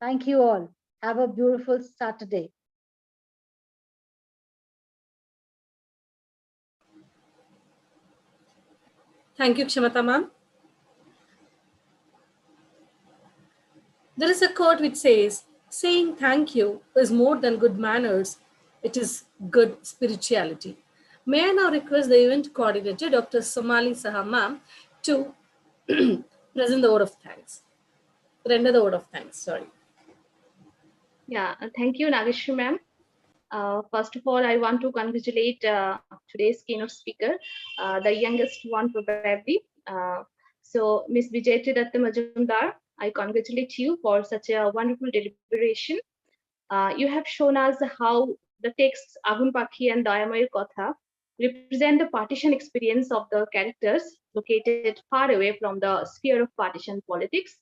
Thank you all. Have a beautiful Saturday. Thank you, Kshamata ma'am. There is a quote which says, saying thank you is more than good manners, it is good spirituality. May I now request the event coordinator, Dr. Somali Saha ma'am, to present the word of thanks. Render the word of thanks, sorry. Yeah, thank you, Nageshri ma'am. First of all, I want to congratulate today's keynote speaker, the youngest one probably. So, Ms. Bijetri Datta Majumder, I congratulate you for such a wonderful deliberation. You have shown us how the texts Agun Pakhi and Dayamayur Kotha represent the partition experience of the characters located far away from the sphere of partition politics.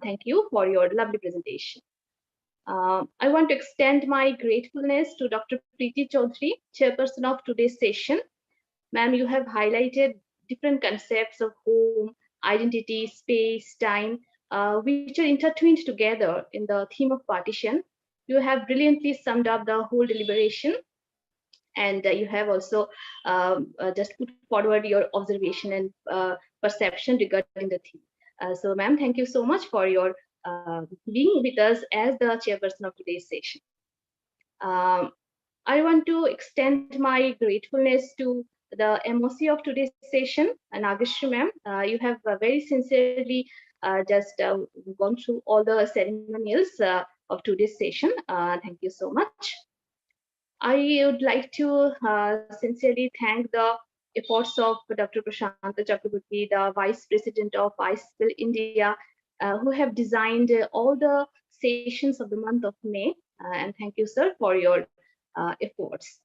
Thank you for your lovely presentation. I want to extend my gratefulness to Dr. Preeti Chaudhary, chairperson of today's session. Ma'am, you have highlighted different concepts of home, identity, space, time, which are intertwined together in the theme of partition. You have brilliantly summed up the whole deliberation, and you have also just put forward your observation and perception regarding the theme. So, ma'am, thank you so much for your being with us as the chairperson of today's session. I want to extend my gratefulness to the MOC of today's session, Nageshri ma'am. You have very sincerely just gone through all the ceremonials of today's session. Thank you so much. I would like to sincerely thank the efforts of Dr. Prashanta Chakraborty, the Vice President of iSPELL India, who have designed all the sessions of the month of May. And thank you, sir, for your efforts.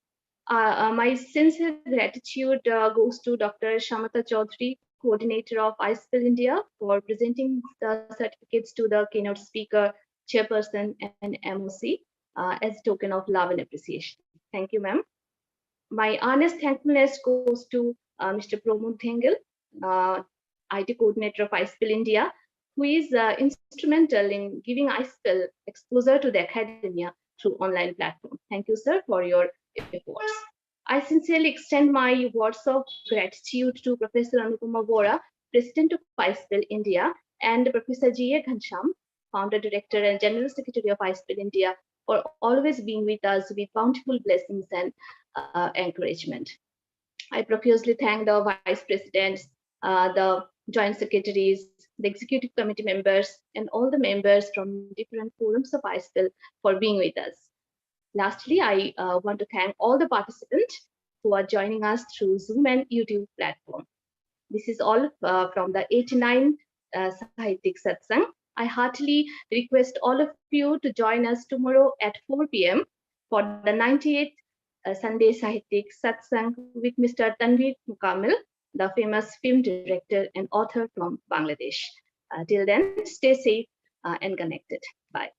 My sincere gratitude goes to Dr. Shamata Chaudhary, coordinator of iSPELL India, for presenting the certificates to the keynote speaker, chairperson, and MOC as a token of love and appreciation. Thank you, ma'am. My honest thankfulness goes to Mr. Pramod Dhengal, IT coordinator of iSPELL India, who is instrumental in giving iSPELL exposure to the academia through online platform. Thank you, sir, for your efforts. I sincerely extend my words of gratitude to Professor Anupama Vora, President of iSPELL India, and Professor G.A. Ghansham, Founder, Director, and General Secretary of iSPELL India, for always being with us with bountiful blessings and encouragement. I profusely thank the Vice Presidents, the Joint Secretaries, the Executive Committee members, and all the members from different forums of iSPELL for being with us. Lastly, I want to thank all the participants who are joining us through Zoom and YouTube platform. This is all from the 89 Sahityik Satsang. I heartily request all of you to join us tomorrow at 4 p.m. for the 98th Sunday Sahitik Satsang with Mr. Tanvir Mukamil, the famous film director and author from Bangladesh. Till then, stay safe and connected. Bye.